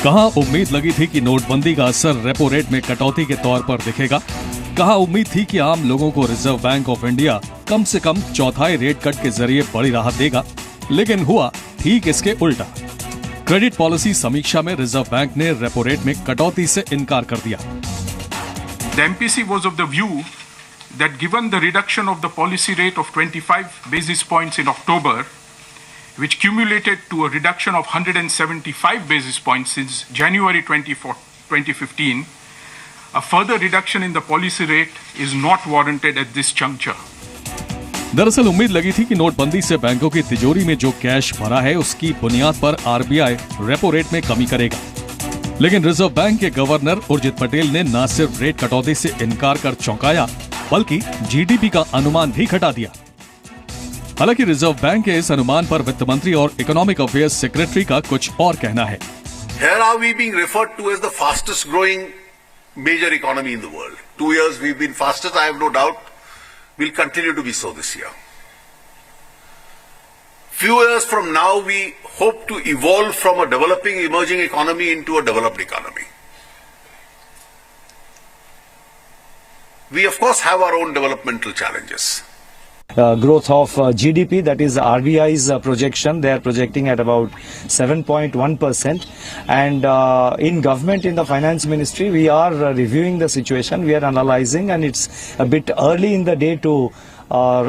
कहां उम्मीद लगी थी कि नोटबंदी का असर रेपो रेट में कटौती के तौर पर दिखेगा, कहां उम्मीद थी कि आम लोगों को रिजर्व बैंक ऑफ इंडिया कम से कम चौथाई रेट कट के जरिए बड़ी राहत देगा, लेकिन हुआ ठीक इसके उल्टा। क्रेडिट पॉलिसी समीक्षा में रिजर्व बैंक ने रेपो रेट में कटौती से इनकार कर दिया। The MPC was of the view that given the reduction of the policy rate of 25 basis points in October, which cumulated to a reduction of 175 basis points since January 2015, a further reduction in the policy rate is not warranted at this juncture. दरअसल उम्मीद लगी थी कि नोटबंदी से बैंकों की तिजोरी में जो कैश भरा है उसकी बुनियाद पर आरबीआई रेपो रेट में कमी करेगा, लेकिन रिजर्व बैंक के गवर्नर उर्जित पटेल ने न सिर्फ रेट कटौती से इनकार कर चौंकाया, बल्कि जीडीपी का अनुमान भी घटा दिया। हालांकि रिजर्व बैंक के इस अनुमान पर वित्त मंत्री और इकोनॉमिक अफेयर्स सेक्रेटरी का कुछ और कहना है। Here are we being referred to as the fastest growing major economy in the world. 2 years we've been fastest. I have no doubt we'll continue to be so this year. Few years from now we hope to evolve from a developing emerging economy into a developed economy. We of course have our own developmental challenges. Growth of GDP, that is RBI's projection, they are projecting at about 7.1%, and in government, in the finance ministry, we are reviewing the situation, we are analyzing, and it's a bit early in the day to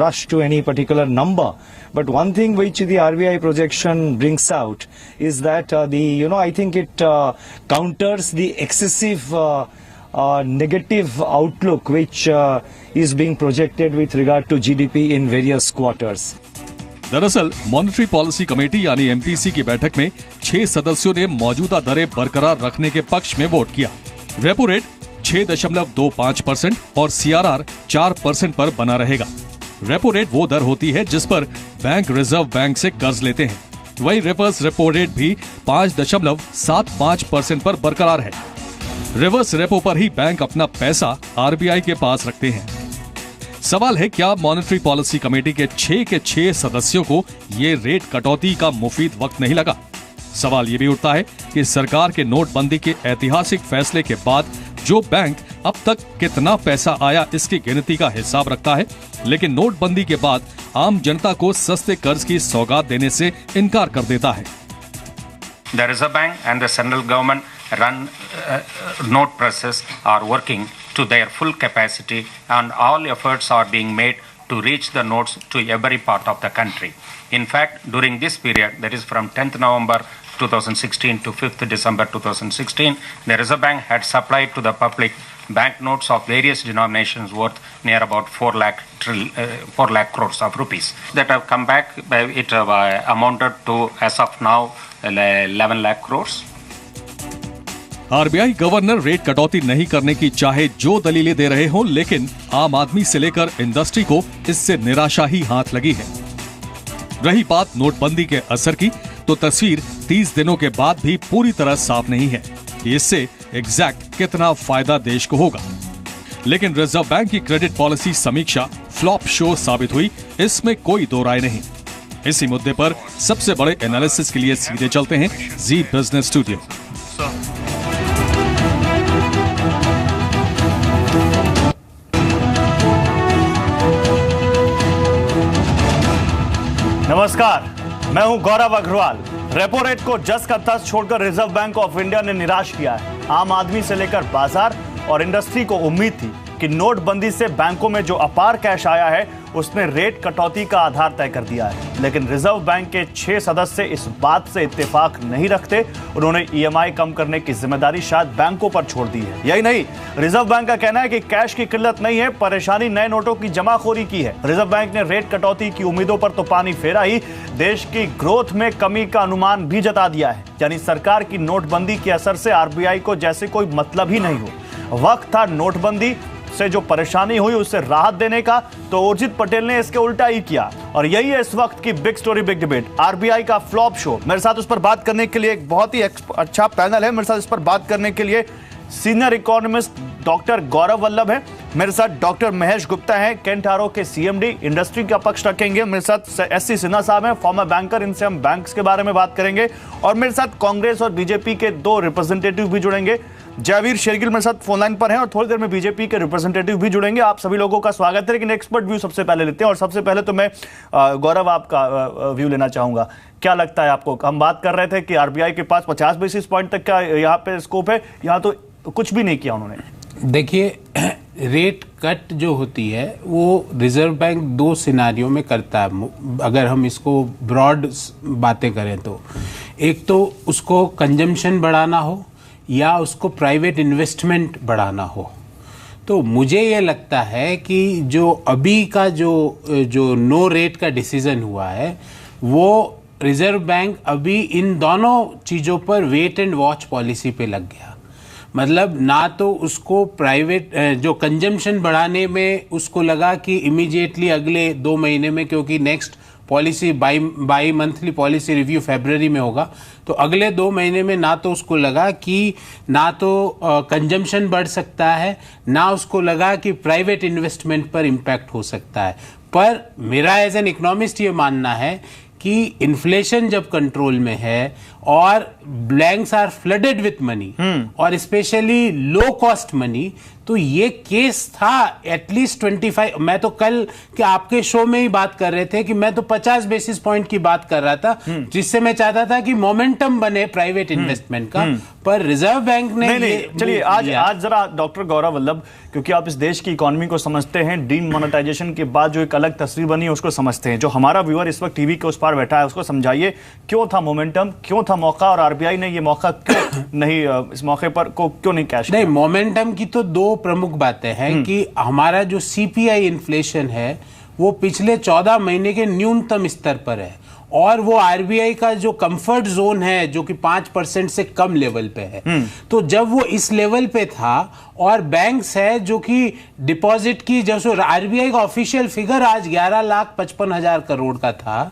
rush to any particular number. But one thing which the RBI projection brings out is that I think it counters the excessive negative outlook which is being projected with regard to GDP in various quarters. दरअसल monetary policy committee यानी MPC की बैठक में 6 सदस्यों ने मौजूदा दरें बरकरार रखने के पक्ष में वोट किया। रेपो रेट 6.25% और सीआरआर 4% पर बना रहेगा। रेपो रेट वो दर होती है जिस पर बैंक रिजर्व बैंक से कर्ज लेते हैं। वही रिवर्स रेपो रेट भी 5.75% पर बरकरार है। रिवर्स रेपो पर ही बैंक अपना पैसा आरबीआई के पास रखते हैं। सवाल है, क्या मॉनेटरी पॉलिसी कमेटी के 6 सदस्यों को ये रेट कटौती का मुफीद वक्त नहीं लगा? सवाल ये भी उठता है कि सरकार के नोटबंदी के ऐतिहासिक फैसले के बाद जो बैंक अब तक कितना पैसा आया इसकी गिनती का हिसाब रखता है, लेकिन नोटबंदी के बाद आम जनता को सस्ते कर्ज की सौगात देने से इनकार कर देता है। The Reserve Bank and the central government run note presses are working to their full capacity, and all efforts are being made to reach the notes to every part of the country. In fact, during this period, that is from 10th November 2016 to 5th December 2016, the Reserve Bank had supplied to the public banknotes of various denominations worth near about 4 lakh crores of rupees that have come back. It amounted to, as of now, 11 lakh crores. RBI governor rate कटौती नहीं करने की चाहे जो दलीलें दे रहे हों, लेकिन आम आदमी से लेकर इंडस्ट्री को इससे निराशा ही हाथ लगी है। रही बात नोटबंदी के असर की, तो तस्वीर 30 दिनों के बाद भी पूरी तरह साफ नहीं है कि इससे एग्जैक्ट कितना फायदा देश को होगा। लेकिन रिजर्व बैंक की क्रेडिट पॉलिसी समीक्षा फ्लॉप शो साबित हुई, इसमें कोई दो राय नहीं। इसी मुद्दे पर सबसे बड़े एनालिसिस के लिए सीधे चलते हैं जी बिजनेस स्टूडियो। नमस्कार, मैं हूं गौरव अग्रवाल। रेपो रेट को जस का तस छोड़कर रिजर्व बैंक ऑफ इंडिया ने निराश किया है। आम आदमी से लेकर बाजार और इंडस्ट्री को उम्मीद थी कि नोटबंदी से बैंकों में जो अपार कैश आया है उसने रेट कटौती का आधार तय कर दिया है, लेकिन रिजर्व बैंक के 6 सदस्य इस बात से इत्तेफाक नहीं रखते। उन्होंने ईएमआई कम करने की जिम्मेदारी शायद बैंकों पर छोड़ दी है। यही नहीं, रिजर्व बैंक का कहना है कि कैश की किल्लत नहीं है, परेशानी नए नोटों की जमाखोरी की है। रिजर्व बैंक ने रेट कटौती की उम्मीदों पर तो पानी फेरा ही, देश की ग्रोथ में कमी का अनुमान भी जता दिया है। यानी सरकार की नोटबंदी के असर से आरबीआई को जैसे कोई मतलब ही नहीं हो। वक्त था नोटबंदी से जो परेशानी हुई उससे राहत देने का, तो उर्जित पटेल ने इसके उल्टा ही किया। और यही है इस वक्त की big story big debate, RBI का फ्लॉप शो। मेरे साथ उस पर बात करने के लिए एक बहुत ही अच्छा पैनल है। मेरे साथ इस पर बात करने के लिए senior economist doctor Gaurav Vallabh है, मेरे साथ डॉक्टर महेश गुप्ता हैं, केंट आरो के सीएमडी, इंडस्ट्री का पक्ष रखेंगे, मेरे साथ एससी सिन्हा साहब हैं, फॉर्मर बैंकर, इनसे हम बैंक्स के बारे में बात करेंगे, और मेरे साथ कांग्रेस और बीजेपी के 2 रिप्रेजेंटेटिव भी जुड़ेंगे। जयवीर शेरगिल मेरे साथ फोन लाइन पर हैं और थोड़ी देर में बीजेपी के रिप्रेजेंटेटिव भी जुड़ेंगे। आप सभी लोगों का स्वागत है, लेकिन एक्सपर्ट व्यू सबसे पहले लेते हैं, और सबसे पहले तो मैं गौरव आपका व्यू लेना चाहूंगा। क्या लगता है आपको? हम बात कर रहे थे कि आरबीआई के पास 50 बेसिस पॉइंट तक का यहाँ पे स्कोप है, यहाँ तो कुछ भी नहीं किया उन्होंने। देखिए, रेट कट जो होती है वो रिजर्व बैंक 2 सिनारियों में करता है, अगर हम इसको ब्रॉड बातें करें तो। एक तो उसको कंजम्पशन बढ़ाना हो या उसको प्राइवेट इन्वेस्टमेंट बढ़ाना हो। तो मुझे ये लगता है कि जो अभी का जो नो रेट का डिसीजन हुआ है, वो रिजर्व बैंक अभी इन दोनों चीज़ों पर वेट एंड वॉच पॉलिसी पे लग गया। मतलब ना तो उसको प्राइवेट जो कंजम्पशन बढ़ाने में उसको लगा कि इमीडिएटली अगले 2 महीने में, क्योंकि next policy bimonthly policy review फरवरी में होगा, तो अगले 2 महीने में ना तो उसको लगा कि ना तो कंजम्पशन बढ़ सकता है, ना उसको लगा कि प्राइवेट इन्वेस्टमेंट पर इम्पैक्ट हो सकता है। पर मेरा एज एन इकोनॉमिस्ट ये मानना है कि इन्फ्लेशन जब कंट्रोल में है और banks are flooded with money और स्पेशली लो कॉस्ट मनी, तो ये केस था एटलीस्ट 25। मैं तो कल के आपके शो में ही बात कर रहे थे कि मैं तो 50 बेसिस पॉइंट की बात कर रहा था, जिससे मैं चाहता था कि मोमेंटम बने प्राइवेट इन्वेस्टमेंट का। पर रिजर्व बैंक ने चलिए आज जरा डॉक्टर गौरव वल्लभ, क्योंकि आप इस देश की इकोनॉमी को समझते हैं, डीमोनेटाइजेशन के बाद जो एक अलग तस्वीर बनी है उसको समझते हैं। जो हमारा व्यूअर इस वक्त टीवी के उस पार बैठा है उसको समझाइए क्यों था मोमेंटम, क्यों था मौका, और आरबीआई ने ये मौका क्यों नहीं, इस मौके पर को क्यों नहीं कैश किया? नहीं, मोमेंटम की तो 2 प्रमुख बातें हैं कि हमारा जो सीपीआई इन्फ्लेशन है वो पिछले 14 महीने के न्यूनतम स्तर पर है, और वो आरबीआई का जो कंफर्ट जोन है जो कि 5% से कम लेवल पे है। तो जब वो इस लेवल पे था और बैंक्स है जो कि डिपॉजिट की, जैसे आरबीआई का ऑफिशियल फिगर आज 11,55,000 करोड़ का था,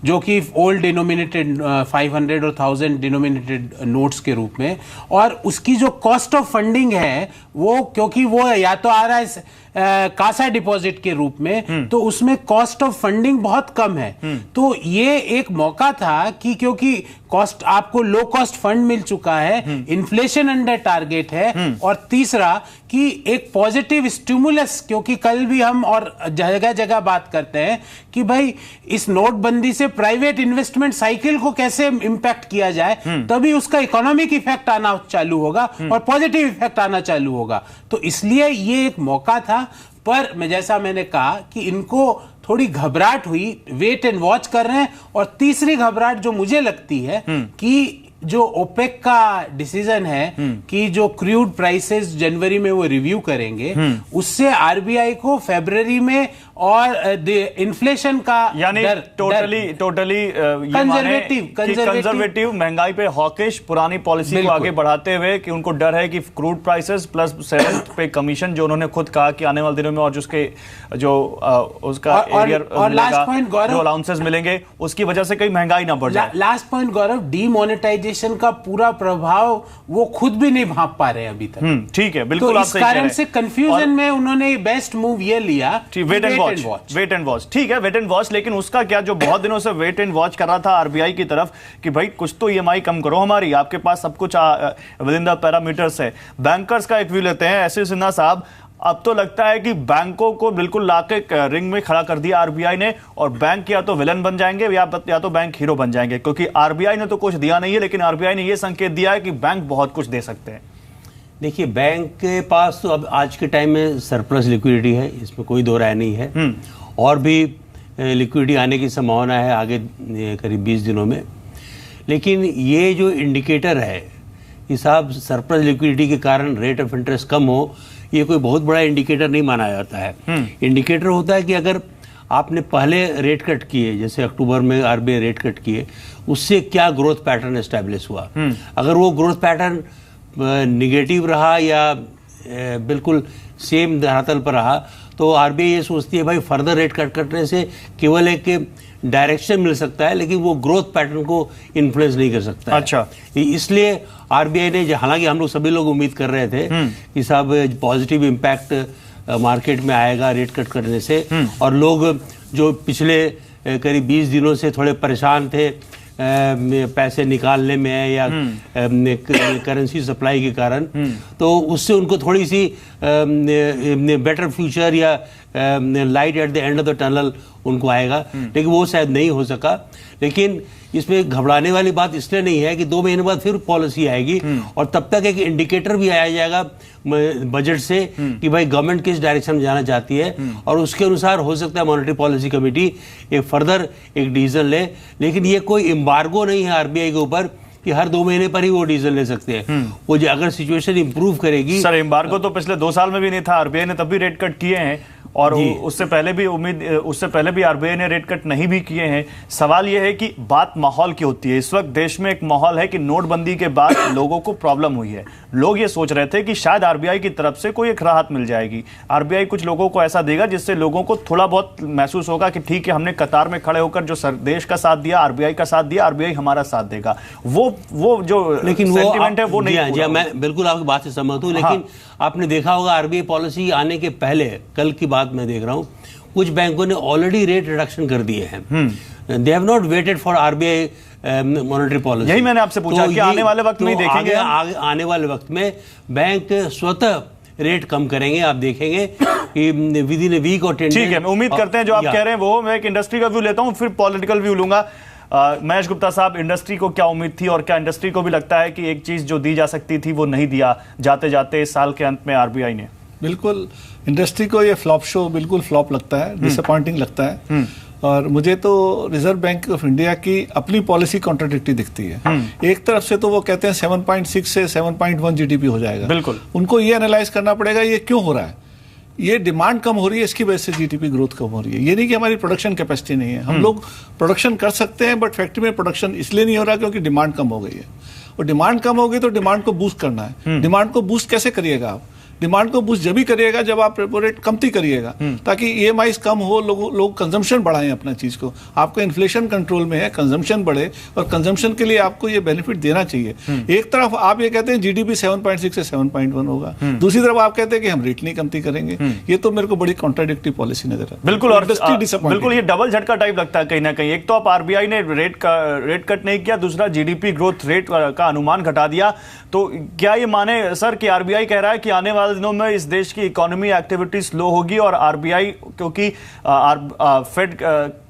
जो कि ओल्ड डिनोमिनेटेड 500 और 1000 डिनोमिनेटेड नोट्स के रूप में, और उसकी जो कॉस्ट ऑफ फंडिंग है वो, क्योंकि वो या तो आ रहा है कासा डिपॉजिट के रूप में, तो उसमें कॉस्ट ऑफ फंडिंग बहुत कम है। तो ये एक मौका था कि क्योंकि कॉस्ट, आपको लो कॉस्ट फंड मिल चुका है, इन्फ्लेशन अंडर टारगेट है, और तीसरा कि एक पॉजिटिव स्टिमुलस, क्योंकि कल भी हम और जगह जगह बात करते हैं कि भाई इस नोटबंदी से प्राइवेट इन्वेस्टमेंट साइकिल को कैसे इंपैक्ट किया जाए, तभी उसका इकोनॉमिक इफेक्ट आना चालू होगा और पॉजिटिव इफेक्ट आना चालू होगा। तो इसलिए ये एक मौका था। पर मैं, जैसा मैंने कहा कि इनको थोड़ी घबराहट हुई, वेट एंड वॉच कर रहे हैं। और तीसरी घबराहट जो मुझे लगती है कि जो ओपेक का डिसीजन है कि जो क्रूड प्राइसेस जनवरी में वो रिव्यू करेंगे, उससे आरबीआई को फरवरी में और इन्फ्लेशन का यानी टोटली कंजर्वेटिव महंगाई पे हॉकिश पुरानी पॉलिसी को आगे बढ़ाते हुए कि उनको डर है कि क्रूड प्राइसेस प्लस सेवेंथ पे कमीशन, जो उन्होंने खुद कहा कि आने वाले दिनों में और जिसके जो उसका और लास्ट पॉइंट गौरव, जो अलाउंसेस मिलेंगे उसकी वजह से कहीं महंगाई ना बढ़ जाए। लास्ट पॉइंट गौरव, डीमोनेटाइजेशन का पूरा प्रभाव वो खुद भी नहीं भांप पा रहे अभी तक। ठीक है, बिल्कुल तो इस कारण से कंफ्यूजन में उन्होंने बेस्ट मूव ये लिया, वेट एंड वॉच। ठीक है, वेट एंड वॉच, लेकिन उसका क्या, जो बहुत दिनों से वेट एंड वॉच कर रहा था आरबीआई की तरफ कि भाई कुछ तो ईएमआई कम करो हमारी, आपके पास सब कुछ विद इन द पैरामीटर्स है। बैंकर्स का एक व्यू लेते हैं, एससी सिन्हा साहब। अब तो लगता है कि बैंकों को बिल्कुल लाके रिंग में खड़ा कर दिया आरबीआई ने, और बैंक या तो विलन बन जाएंगे या तो बैंक हीरो बन जाएंगे, क्योंकि आरबीआई ने तो कुछ दिया नहीं है, लेकिन आरबीआई ने यह संकेत दिया है कि बैंक बहुत कुछ दे सकते हैं। देखिए, बैंक के पास तो अब आज के टाइम में सरप्लस लिक्विडिटी है, इसमें कोई दो राय नहीं है, और भी लिक्विडिटी आने की संभावना है आगे करीब 20 दिनों में। लेकिन ये जो इंडिकेटर है कि साहब सरप्लस लिक्विडिटी के कारण रेट ऑफ इंटरेस्ट कम हो, ये कोई बहुत बड़ा इंडिकेटर नहीं माना जाता है। इंडिकेटर होता है कि अगर आपने पहले रेट कट किए, जैसे अक्टूबर में आरबीआई रेट कट किए, उससे क्या ग्रोथ पैटर्न एस्टैब्लिश हुआ। अगर वो ग्रोथ पैटर्न निगेटिव रहा या बिल्कुल सेम धरातल पर रहा, तो आरबीआई ये सोचती है भाई फर्दर रेट कट करने से केवल एक डायरेक्शन मिल सकता है, लेकिन वो ग्रोथ पैटर्न को इन्फ्लुएंस नहीं कर सकता है। अच्छा, इसलिए आरबीआई ने, हालांकि हम लोग सभी लोग उम्मीद कर रहे थे कि साहब पॉजिटिव इम्पैक्ट मार्केट में आएगा रेट कट करने से, और लोग जो पिछले करीब 20 दिनों से थोड़े परेशान थे पैसे निकालने में या करेंसी सप्लाई के कारण, तो उससे उनको थोड़ी सी बेटर फ्यूचर या light at the end of the tunnel उनको आएगा, लेकिन वो शायद नहीं हो सका। लेकिन इसमें घबराने वाली बात इसलिए नहीं है कि 2 महीने बाद फिर पॉलिसी आएगी और तब तक एक इंडिकेटर भी आया जाएगा बजट से कि भाई गवर्नमेंट किस डायरेक्शन में जाना चाहती है, और उसके अनुसार हो सकता है मॉनेटरी पॉलिसी कमेटी एक फर्दर एक डिसीजन ले। लेकिन ये कोई एम्बार्गो नहीं है आरबीआई के ऊपर कि हर 2 महीने पर ही वो डिसीजन ले सकते हैं। वो जो अगर सिचुएशन इंप्रूव करेगी। सर, एम्बार्गो तो पिछले 2 साल में भी नहीं था, आरबीआई ने तब भी रेट कट किए हैं, और उससे पहले भी आरबीआई ने रेट कट नहीं भी किए हैं। सवाल यह है कि बात माहौल की होती है। इस वक्त देश में एक माहौल है कि नोटबंदी के बाद लोगों को प्रॉब्लम हुई है। लोग ये सोच रहे थे कि शायद आरबीआई की तरफ से कोई एक राहत मिल जाएगी, आरबीआई कुछ लोगों को ऐसा देगा जिससे लोगों को थोड़ा बहुत महसूस होगा कि ठीक है, हमने कतार में खड़े होकर जो देश का साथ दिया, आरबीआई का साथ दिया, आरबीआई हमारा साथ देगा। वो जो लेकिन सेंटिमेंट है वो नहीं। जी, मैं बिल्कुल आपकी बात से सहमत हूं, लेकिन आपने देखा होगा आरबीआई पॉलिसी आने के पहले, कल की बात मैं देख रहा हूं, कुछ बैंकों ने ऑलरेडी रेट रिडक्शन कर दिए हैं। They have not waited for RBI monetary policy. यही मैंने आपसे पूछा कि आने वाले वक्त में देखेंगे, आने वाले वक्त में बैंक स्वतः रेट कम करेंगे। आप देखेंगे कि विद इन ए वीक और 10 ठीक है, उम्मीद करते हैं जो आप कह रहे हैं वो। मैं एक इंडस्ट्री का व्यू लेता हूं, फिर पॉलिटिकल व्यू लूंगा। महेश गुप्ता साहब, इंडस्ट्री को क्या उम्मीद थी, और क्या इंडस्ट्री को भी लगता है कि एक चीज जो दी जा सकती थी वो नहीं दिया जाते जाते इस साल के अंत में आरबीआई ने? बिल्कुल, इंडस्ट्री को ये फ्लॉप शो बिल्कुल फ्लॉप लगता है, डिसअपॉइंटिंग लगता है। और मुझे तो रिजर्व बैंक ऑफ इंडिया की अपनी पॉलिसी कॉन्ट्राडिक्टरी दिखती है। एक तरफ से तो वो कहते हैं 7.6 से 7.1 जीडीपी हो जाएगा। बिल्कुल, उनको ये एनालाइज करना पड़ेगा ये क्यों हो रहा है। ये डिमांड कम हो रही है, इसकी वजह से जीडीपी ग्रोथ कम हो रही है। ये नहीं कि हमारी प्रोडक्शन कैपेसिटी नहीं है, हम लोग प्रोडक्शन कर सकते हैं, बट फैक्ट्री में प्रोडक्शन इसलिए नहीं हो रहा क्योंकि डिमांड कम हो गई है। और डिमांड कम हो गई तो डिमांड को बूस्ट करना है। डिमांड को बूस्ट कैसे करिएगा आप? डिमांड को बूस्ट जब भी करिएगा जब आप रेपो रेट कमती करिएगा, ताकि ईएमआईज कम हो, लोग कंजम्पशन बढ़ाएं अपना चीज को। आपका इन्फ्लेशन कंट्रोल में है, कंजम्पशन बढ़े, और कंजम्पशन के लिए आपको ये बेनिफिट देना चाहिए। एक तरफ आप ये कहते हैं जीडीपी 7.6 से 7.1 होगा, दूसरी तरफ आप कहते हैं कि हम रेट नहीं कमती करेंगे। ये तो मेरे को बड़ी कॉन्ट्राडिक्टरी पॉलिसी नजर है। बिल्कुल, और बिल्कुल ये डबल झटका टाइप लगता है कहीं ना कहीं। एक तो आप आरबीआई ने रेट कट नहीं किया, दूसरा जीडीपी ग्रोथ रेट का अनुमान घटा दिया। तो क्या ये माने सर कि आरबीआई कह रहा है कि आने वाले दिनों में इस देश की इकोनॉमी एक्टिविटी स्लो होगी, और आरबीआई क्योंकि फेड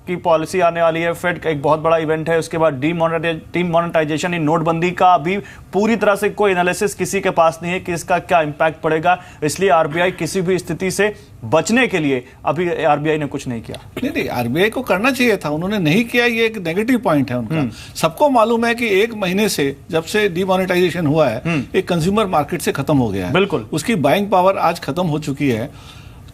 की पॉलिसी आने वाली है, फेड का एक बहुत बड़ा इवेंट है, उसके बाद डीमोनेटाइजेशन इन नोटबंदी का अभी पूरी तरह से कोई एनालिसिस किसी के पास नहीं है कि इसका क्या इंपैक्ट पड़ेगा, इसलिए आरबीआई किसी भी स्थिति से बचने के लिए अभी आरबीआई ने कुछ नहीं किया। नहीं, आरबीआई को करना चाहिए था, उन्होंने नहीं किया, ये एक नेगेटिव पॉइंट है उनका। सबको मालूम है कि 1 महीने से जब से डीमोनेटाइजेशन हुआ है, एक कंज्यूमर मार्केट से खत्म हो गया है। बिल्कुल, उसकी बाइंग पावर आज खत्म हो चुकी है,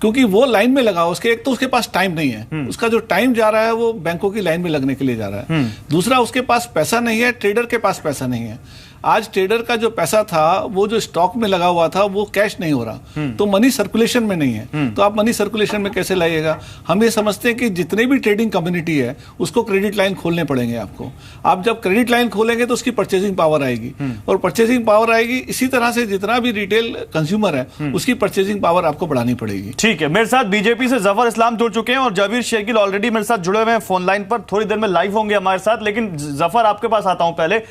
क्योंकि वो लाइन में लगा। उसके एक तो उसके पास टाइम नहीं है, उसका जो टाइम जा रहा है वो बैंकों की लाइन में लगने के लिए जा रहा है। दूसरा, उसके पास पैसा नहीं है, ट्रेडर के पास पैसा नहीं है। आज ट्रेडर का जो पैसा था वो जो स्टॉक में लगा हुआ था वो कैश नहीं हो रहा, तो मनी सर्कुलेशन में नहीं है। तो आप मनी सर्कुलेशन में कैसे लाइएगा? हम ये समझते हैं कि जितने भी ट्रेडिंग कम्युनिटी है उसको क्रेडिट लाइन खोलने पड़ेंगे आपको। आप जब क्रेडिट लाइन खोलेंगे तो उसकी परचेजिंग पावर आएगी, और परचेजिंग पावर आएगी, इसी तरह से जितना भी रिटेल कंज्यूमर है उसकी परचेजिंग पावर आपको बढ़ानी पड़ेगी। ठीक है, मेरे साथ बीजेपी से जफर इस्लाम जुड़ चुके हैं और जावेद शेखिल ऑलरेडी मेरे साथ जुड़े हुए हैं फोन लाइन पर, थोड़ी देर में लाइव होंगे हमारे साथ। लेकिन जफर, आपके पास आता हूं पहले।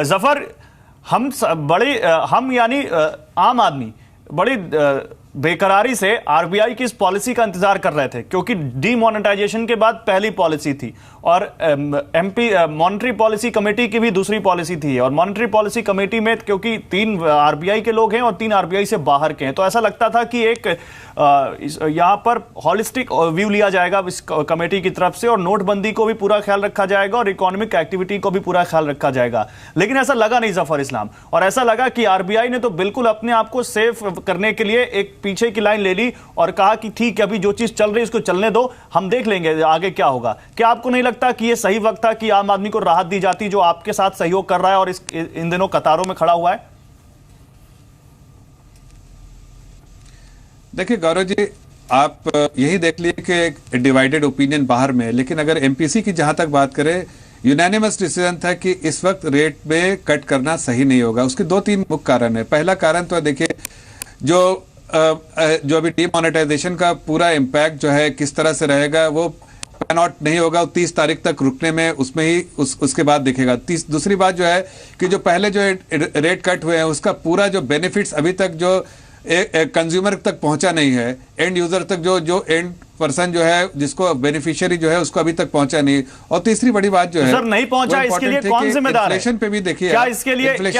जफर, हम यानी आम आदमी बड़ी बेकरारी से आरबीआई की इस पॉलिसी का इंतजार कर रहे थे, क्योंकि डीमोनेटाइजेशन के बाद पहली पॉलिसी थी, और एमपी मॉनेटरी पॉलिसी कमेटी की भी दूसरी पॉलिसी थी। और मॉनेटरी पॉलिसी कमेटी में क्योंकि 3 आरबीआई के लोग हैं और 3 आरबीआई से बाहर के हैं, तो ऐसा लगता था कि एक यहां पर हॉलिस्टिक व्यू लिया जाएगा इस कमेटी की तरफ से, और नोटबंदी को भी पूरा ख्याल रखा जाएगा और इकोनॉमिक एक्टिविटी को भी पूरा ख्याल रखा जाएगा। लेकिन ऐसा लगा नहीं जफर इस्लाम, और ऐसा लगा कि आरबीआई ने तो बिल्कुल अपने आप को सेफ करने के लिए एक पीछे की लाइन ले ली और कहा कि ठीक है, अभी जो चीज चल रही है उसको चलने दो, हम देख लेंगे आगे क्या होगा। क्या आपको नहीं लगता कि यह सही वक्त था कि आम आदमी को राहत दी जाती जो आपके साथ सहयोग कर रहा है और इन दिनों कतारों में खड़ा हुआ है? देखिए गौरव जी, आप यही देख लिए कि एक डिवाइडेड ओपिनियन बाहर में है, लेकिन अगर एमपीसी की जहां तक बात करें, यूनानिमस डिसीजन था कि इस वक्त रेट में कट करना सही नहीं होगा। उसके 2-3 मुख्य कारण है। पहला कारण तो देखिए, जो अभी डीमोनेटाइजेशन का पूरा इम्पैक्ट जो है किस तरह से रहेगा, वो पैनआउट नहीं होगा 30 तारीख तक रुकने में, उसमें ही उसके बाद दिखेगा। दूसरी बात जो है कि जो पहले जो रेट कट हुए हैं उसका पूरा जो बेनिफिट्स अभी तक जो कंज्यूमर तक पहुंचा नहीं है, एंड यूजर तक जो एंड पर्सन जो है, जिसको बेनिफिशियरी जो है, उसको अभी तक पहुंचा नहीं। और तीसरी बड़ी बात जो है सर नहीं पहुंचा, इसके लिए कौन जिम्मेदार है? इन्फ्लेशन पे भी देखिए, क्या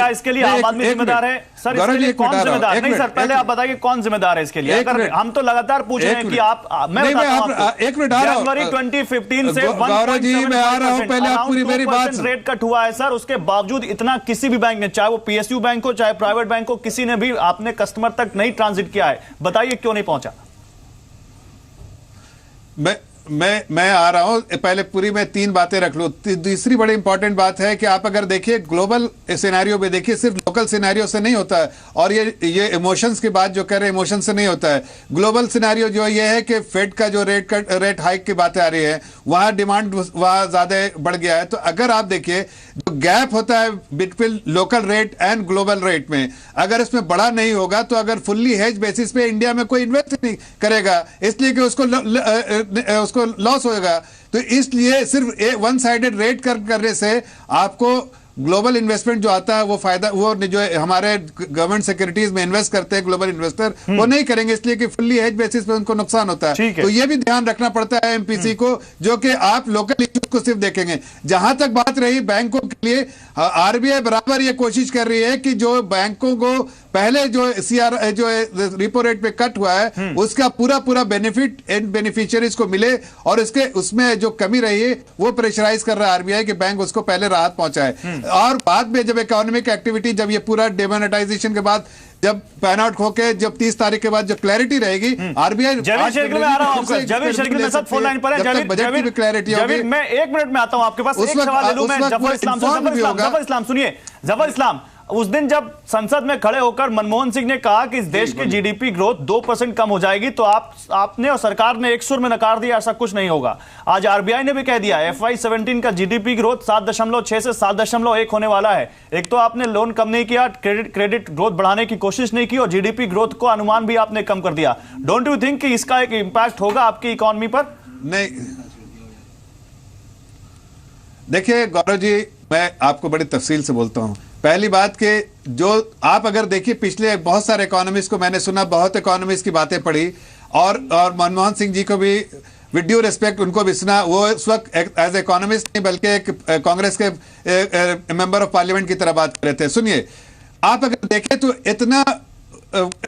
इसके लिए आम आदमी जिम्मेदार है? सर इसके लिए कौन जिम्मेदार? नहीं सर, पहले आप बताइए कौन जिम्मेदार है इसके लिए। अगर हम तो लगातार पूछ रहे हैं कि आप, मैं बताता हूं, एक मिनट आ रहा हूं, जनवरी 2015 से गौरव जी मैं आ रहा हूं, पहले आप पूरी मेरी बात। रेट कट हुआ है सर, उसके बावजूद इतना किसी भी बैंक ने, चाहे वो पीएसयू बैंक हो चाहे प्राइवेट बैंक हो, किसी ने भी आपने कस्टमर तक नहीं ट्रांजिट किया है। बताइए क्यों नहीं पहुंचा? मैं आ रहा हूं, पहले पूरी मैं 3 बातें रख लूं। तीसरी बड़ी इंपॉर्टेंट बात है कि आप अगर देखिए ग्लोबल सिनेरियो में देखिए, सिर्फ लोकल सिनेरियो से नहीं होता है, और ये इमोशंस की बात जो कर रहे हैं, इमोशन से नहीं होता है। ग्लोबल सिनेरियो जो ये है कि फेड का जो रेट हाइक की बातें आ रही है, वहां डिमांड वहां ज्यादा बढ़ गया है। तो अगर आप देखिए जो गैप होता है between local rate and global rate में, अगर इसमें बड़ा नहीं होगा तो अगर फुल्ली हेज बेसिस पे इंडिया में कोई इन्वेस्ट नहीं करेगा, इसलिए कि उसको लॉस होगा। तो इसलिए सिर्फ वन साइडेड रेट करने से आपको ग्लोबल इन्वेस्टमेंट जो आता है वो फायदा, वो जो हमारे गवर्नमेंट सिक्योरिटीज में इन्वेस्ट करते हैं ग्लोबल इन्वेस्टर, वो नहीं करेंगे, इसलिए कि फुल्ली हेज बेसिस पे उनको नुकसान होता है। तो ये भी ध्यान रखना पड़ता है एमपीसी को, जो कि आप लोकल इश्यूज को सिर्फ देखेंगे। जहां तक बात रही बैंकों के लिए, आरबीआई बराबर ये कोशिश कर रही है कि जो बैंकों को पहले जो रिपो रेट पे कट हुआ है उसका पूरा बेनिफिट एंड बेनिफिशियरीज को मिले, और उसमें जो कमी रही है वो प्रेशराइज कर रहा है आरबीआई कि बैंक उसको पहले राहत पहुंचाए। और बाद में जब इकोनॉमिक एक्टिविटी, जब ये पूरा डिमोनेटाइजेशन के बाद, जब पैन आउट होके, जब 30 तारीख के बाद जब क्लैरिटी रहेगी, आरबीआई जवेद शेरगिल में आ रहा हूं, जवेद शेरगिल मेरे साथ फोन लाइन पर है। जवेद क्लैरिटी होगी, मैं 1 मिनट में आता हूं आपके पास। एक सवाल ले लूं मैं जफर इस्लाम से। जफर इस्लाम सुनिए, जफर इस्लाम, उस दिन जब संसद में खड़े होकर मनमोहन सिंह ने कहा कि इस देश की जीडीपी ग्रोथ 2% कम हो जाएगी, तो आपने और सरकार ने एक सुर में नकार दिया, ऐसा कुछ नहीं होगा। आज आरबीआई ने भी कह दिया FY17 का जीडीपी ग्रोथ 7.6 से 7.1 होने वाला है। एक तो आपने लोन कम नहीं किया, क्रेडिट ग्रोथ बढ़ाने की कोशिश नहीं की, और जीडीपी ग्रोथ को अनुमान भी आपने कम कर दिया। डोंट यू थिंक कि इसका एक इंपैक्ट होगा आपकी इकोनॉमी पर? नहीं, देखिए गौरव जी, मैं आपको बड़ी तफसील से बोलता हूं। पहली बात कि जो आप अगर देखिए, पिछले बहुत सारे इकोनॉमिस्ट को मैंने सुना, बहुत इकोनॉमिस्ट की बातें पढ़ी, और मनमोहन सिंह जी को भी विद ड्यू रिस्पेक्ट उनको भी सुना। वो इस वक्त एज इकोनॉमिस्ट नहीं बल्कि एक कांग्रेस के मेंबर ऑफ पार्लियामेंट की तरह बात कर रहे थे। सुनिए, आप अगर देखें तो इतना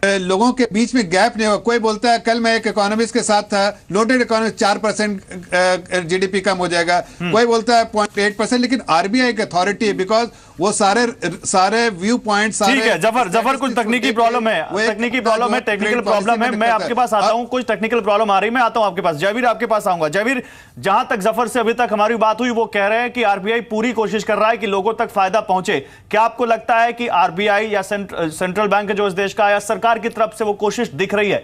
लोगों के बीच में गैप नहीं हुआ। कोई बोलता है, कल मैं एक इकोनॉमिस्ट के साथ था, नोटेड इकोनॉमिस्ट 4% जीडीपी कम हो जाएगा, कोई बोलता है 0.8%, लेकिन आरबीआई की अथॉरिटी है, बिकॉज वो सारे व्यू पॉइंट, ठीक है। जफर कुछ तकनीकी प्रॉब्लम है, टेक्निकल प्रॉब्लम है। मैं आपके पास आता हूं, कुछ टेक्निकल प्रॉब्लम आ रही है, मैं आता हूं आपके पास। जयवीर आपके पास आऊंगा। जयवीर, जहां तक जफर से अभी तक हमारी बात हुई, वो कह रहे हैं कि आरबीआई पूरी कोशिश कर रहा है कि लोगों तक फायदा पहुंचे। क्या आपको लगता है कि आरबीआई या सेंट्रल बैंक जो इस देश का, या सरकार की तरफ से वो कोशिश दिख रही है?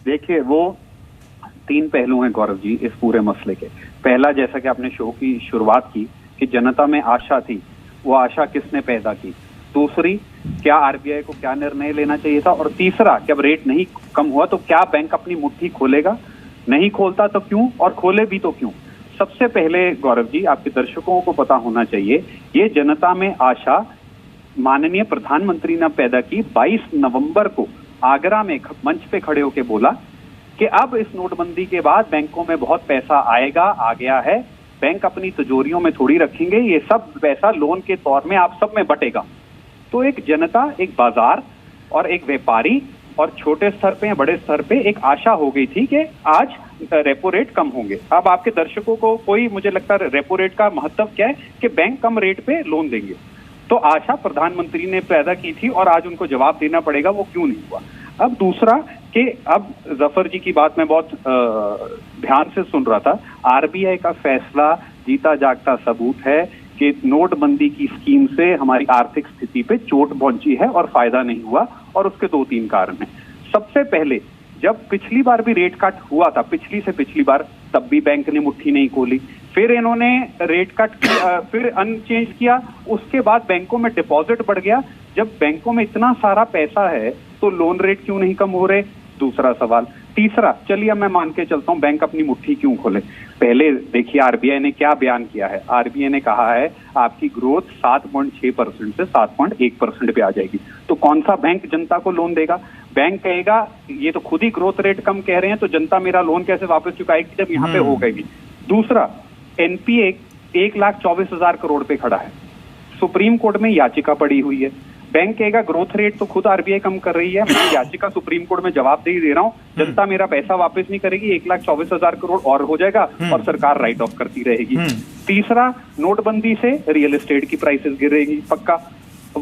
देखिए, वो 3 पहलू हैं गौरव जी इस पूरे मसले के। पहला, जैसा कि आपने शो की शुरुआत की कि जनता में आशा थी, वो आशा किसने पैदा की। दूसरी, क्या आरबीआई को क्या निर्णय लेना चाहिए था। और तीसरा, जब रेट नहीं कम हुआ तो क्या बैंक अपनी मुट्ठी खोलेगा, नहीं खोलता तो क्यों, और खोले भी तो क्यों। सबसे पहले गौरव जी, आपके दर्शकों को पता होना चाहिए, ये जनता में आशा माननीय प्रधानमंत्री ने पैदा की। 22 नवंबर को आगरा में मंच पे खड़े होकर बोला कि अब इस नोटबंदी के बाद बैंकों में बहुत पैसा आएगा, आ गया है, बैंक अपनी तिजोरियों में थोड़ी रखेंगे, ये सब पैसा लोन के तौर में आप सब में बटेगा। तो एक जनता, एक बाजार और एक व्यापारी, और छोटे स्तर पे या बड़े स्तर पे एक आशा हो गई थी कि आज रेपो रेट कम होंगे। अब आपके दर्शकों को कोई, मुझे लगता है रेपो रेट का महत्व क्या है कि बैंक कम रेट पे लोन देंगे। तो आशा प्रधानमंत्री ने पैदा की थी, और आज उनको जवाब देना पड़ेगा वो क्यों नहीं हुआ। अब दूसरा कि अब जफर जी की बात मैं बहुत ध्यान से सुन रहा था। आरबीआई का फैसला जीता जागता सबूत है कि नोटबंदी की स्कीम से हमारी आर्थिक स्थिति पे चोट पहुंची है और फायदा नहीं हुआ, और उसके 2-3 कारण हैं। सबसे पहले, जब पिछली बार भी रेट कट हुआ था, पिछली से पिछली बार, तब भी बैंक ने मुट्ठी नहीं खोली, फिर इन्होंने रेट कट किया, फिर अनचेंज किया, उसके बाद बैंकों में डिपॉजिट बढ़ गया। जब बैंकों में इतना सारा पैसा है तो लोन रेट क्यों नहीं कम हो रहे? दूसरा सवाल। तीसरा, चलिए मैं मान के चलता हूं बैंक अपनी मुट्ठी क्यों खोले। पहले देखिए आरबीआई ने क्या बयान किया है। आरबीआई ने कहा है आपकी ग्रोथ 7.6% से 7.1% पे आ जाएगी। तो कौन सा बैंक जनता को लोन देगा? बैंक कहेगा ये तो खुद ही ग्रोथ रेट कम कह रहे हैं, तो जनता मेरा लोन कैसे वापस चुकाएगी जब यहाँ पे हो गई। दूसरा, एनपीए 1,24,000 करोड़ पे खड़ा है, सुप्रीम कोर्ट में याचिका पड़ी हुई है। बैंक कहेगा ग्रोथ रेट तो खुद आरबीआई कम कर रही है, मैं याचिका सुप्रीम कोर्ट में जवाबदेही दे रहा हूँ, जनता मेरा पैसा वापस नहीं करेगी, 1,24,000 करोड़ और हो जाएगा और सरकार राइट ऑफ करती रहेगी। तीसरा, नोटबंदी से रियल एस्टेट की प्राइसेस गिरेगी पक्का,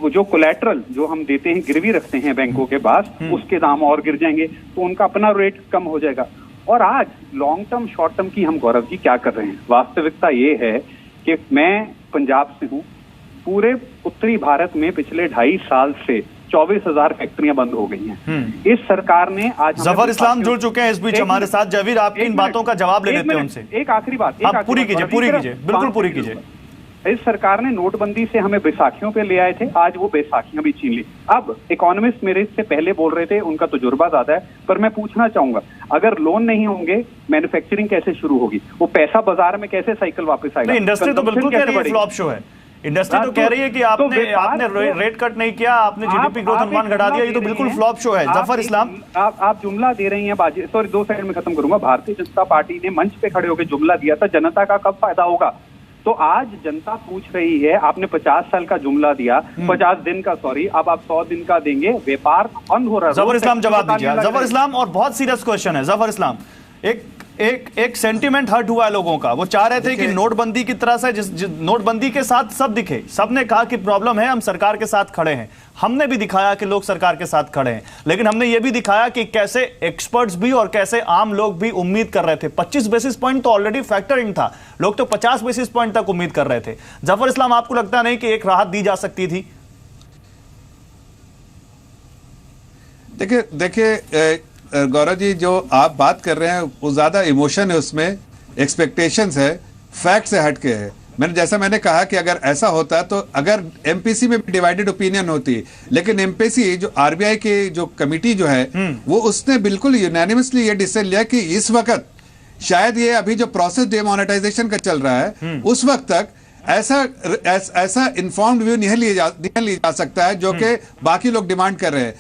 जो कोलैटरल जो हम देते हैं, गिरवी रखते हैं बैंकों के पास, उसके दाम और गिर जाएंगे, तो उनका अपना रेट कम हो जाएगा। और आज लॉन्ग टर्म शॉर्ट टर्म की हम गौरव जी क्या कर रहे हैं? वास्तविकता ये है कि मैं पंजाब से हूँ, पूरे उत्तरी भारत में पिछले 2.5 साल से 24,000 फैक्ट्रियां बंद हो गई हैं। इस सरकार ने आज जफर इस्लाम जुड़ चुके हैं इस बीच हमारे साथ। जवीर, आपकी इन बातों का जवाब ले लेते हैं उनसे। एक आखिरी बात, पूरी कीजिए, बिल्कुल पूरी कीजिए। इस सरकार ने नोटबंदी से हमें बैसाखियों पे ले आए थे, आज वो बैसाखियां भी छीन ली। अब इकोनॉमिस्ट मेरे इससे पहले बोल रहे थे, उनका तजुर्बा ज्यादा है, पर मैं पूछना चाहूंगा, अगर लोन नहीं होंगे मैन्युफैक्चरिंग कैसे शुरू होगी? वो पैसा बाजार में कैसे साइकिल वापस आएगा? इंडस्ट्री तो बिल्कुल कह रही है फ्लॉप शो है। इंडस्ट्री तो कह रही है कि आपने रेट कट नहीं किया, आपने जीडीपी ग्रोथ अनुमान घटा दिया, ये तो बिल्कुल फ्लॉप शो है। जफर इस्लाम, आप जुमला दे रही हैं बाजी, सॉरी 2 सेकंड में खत्म करूंगा। भारतीय जनता पार्टी ने मंच पे खड़े होकर जुमला दिया था, जनता का कब फायदा होगा? तो आज जनता पूछ रही है, आपने 50 साल का जुमला दिया, 50 दिन का, सॉरी, अब आप 100 दिन का देंगे, व्यापार बंद हो रहा है। जफर इस्लाम जवाब दीजिए। जफर इस्लाम, और बहुत सीरियस क्वेश्चन है जफर इस्लाम। एक सेंटिमेंट हर्ट हुआ है लोगों का, वो चाह रहे थे कि नोटबंदी की तरह से नोटबंदी के साथ सब दिखे, सबने कहा कि प्रॉब्लम है, हम सरकार के साथ खड़े हैं। हमने भी दिखाया कि लोग सरकार के साथ खड़े हैं, लेकिन हमने ये भी दिखाया कि कैसे एक्सपर्ट्स भी और कैसे आम लोग भी उम्मीद कर रहे थे। 25 बेसिस पॉइंट तो ऑलरेडी फैक्टर इन था, लोग तो 50 बेसिस पॉइंट तक उम्मीद कर रहे थे। जफर इस्लाम, आपको लगता नहीं कि एक राहत दी जा सकती थी? देखिए गौरव जी, जो आप बात कर रहे हैं वो ज्यादा इमोशन है उसमें, एक्सपेक्टेशंस है, फैक्ट से हटके है। मैंने कहा कि अगर ऐसा होता तो अगर एमपीसी में भी डिवाइडेड ओपिनियन होती, लेकिन एमपीसी जो आरबीआई की जो कमिटी जो है वो उसने बिल्कुल यूनानिमसली ये डिसीजन लिया कि इस वक्त शायद ये अभी जो प्रोसेस डिमोनेटाइजेशन का चल रहा है उस वक्त तक ऐसा इन्फॉर्म्ड व्यू नहीं लिया जा सकता है जो कि बाकी लोग डिमांड कर रहे हैं।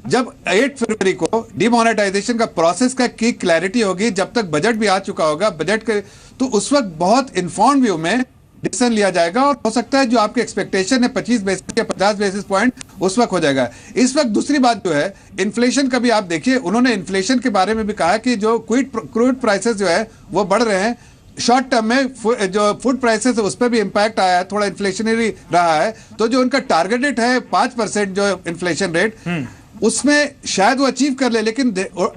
जब 8 फरवरी को डिमोनेटाइजेशन का प्रोसेस का की क्लैरिटी होगी, जब तक बजट भी आ चुका होगा बजट के, तो उस वक्त बहुत इन्फॉर्म्ड व्यू में डिसीजन लिया जाएगा और हो सकता है जो आपके एक्सपेक्टेशन है 25 बेसिस या 50 बेसिस पॉइंट उस वक्त हो जाएगा। इस वक्त दूसरी बात जो है इन्फ्लेशन का भी आप देखिए, उन्होंने इन्फ्लेशन के बारे में भी कहा कि जो क्रूड प्राइसेस जो है वो बढ़ रहे हैं, शॉर्ट टर्म में जो फूड प्राइसेस है उस पर भी इंपैक्ट आया है, थोड़ा इन्फ्लेशनरी रहा है, तो जो उनका टारगेटेड है 5% जो इन्फ्लेशन रेट उसमें शायद वो अचीव कर ले, लेकिन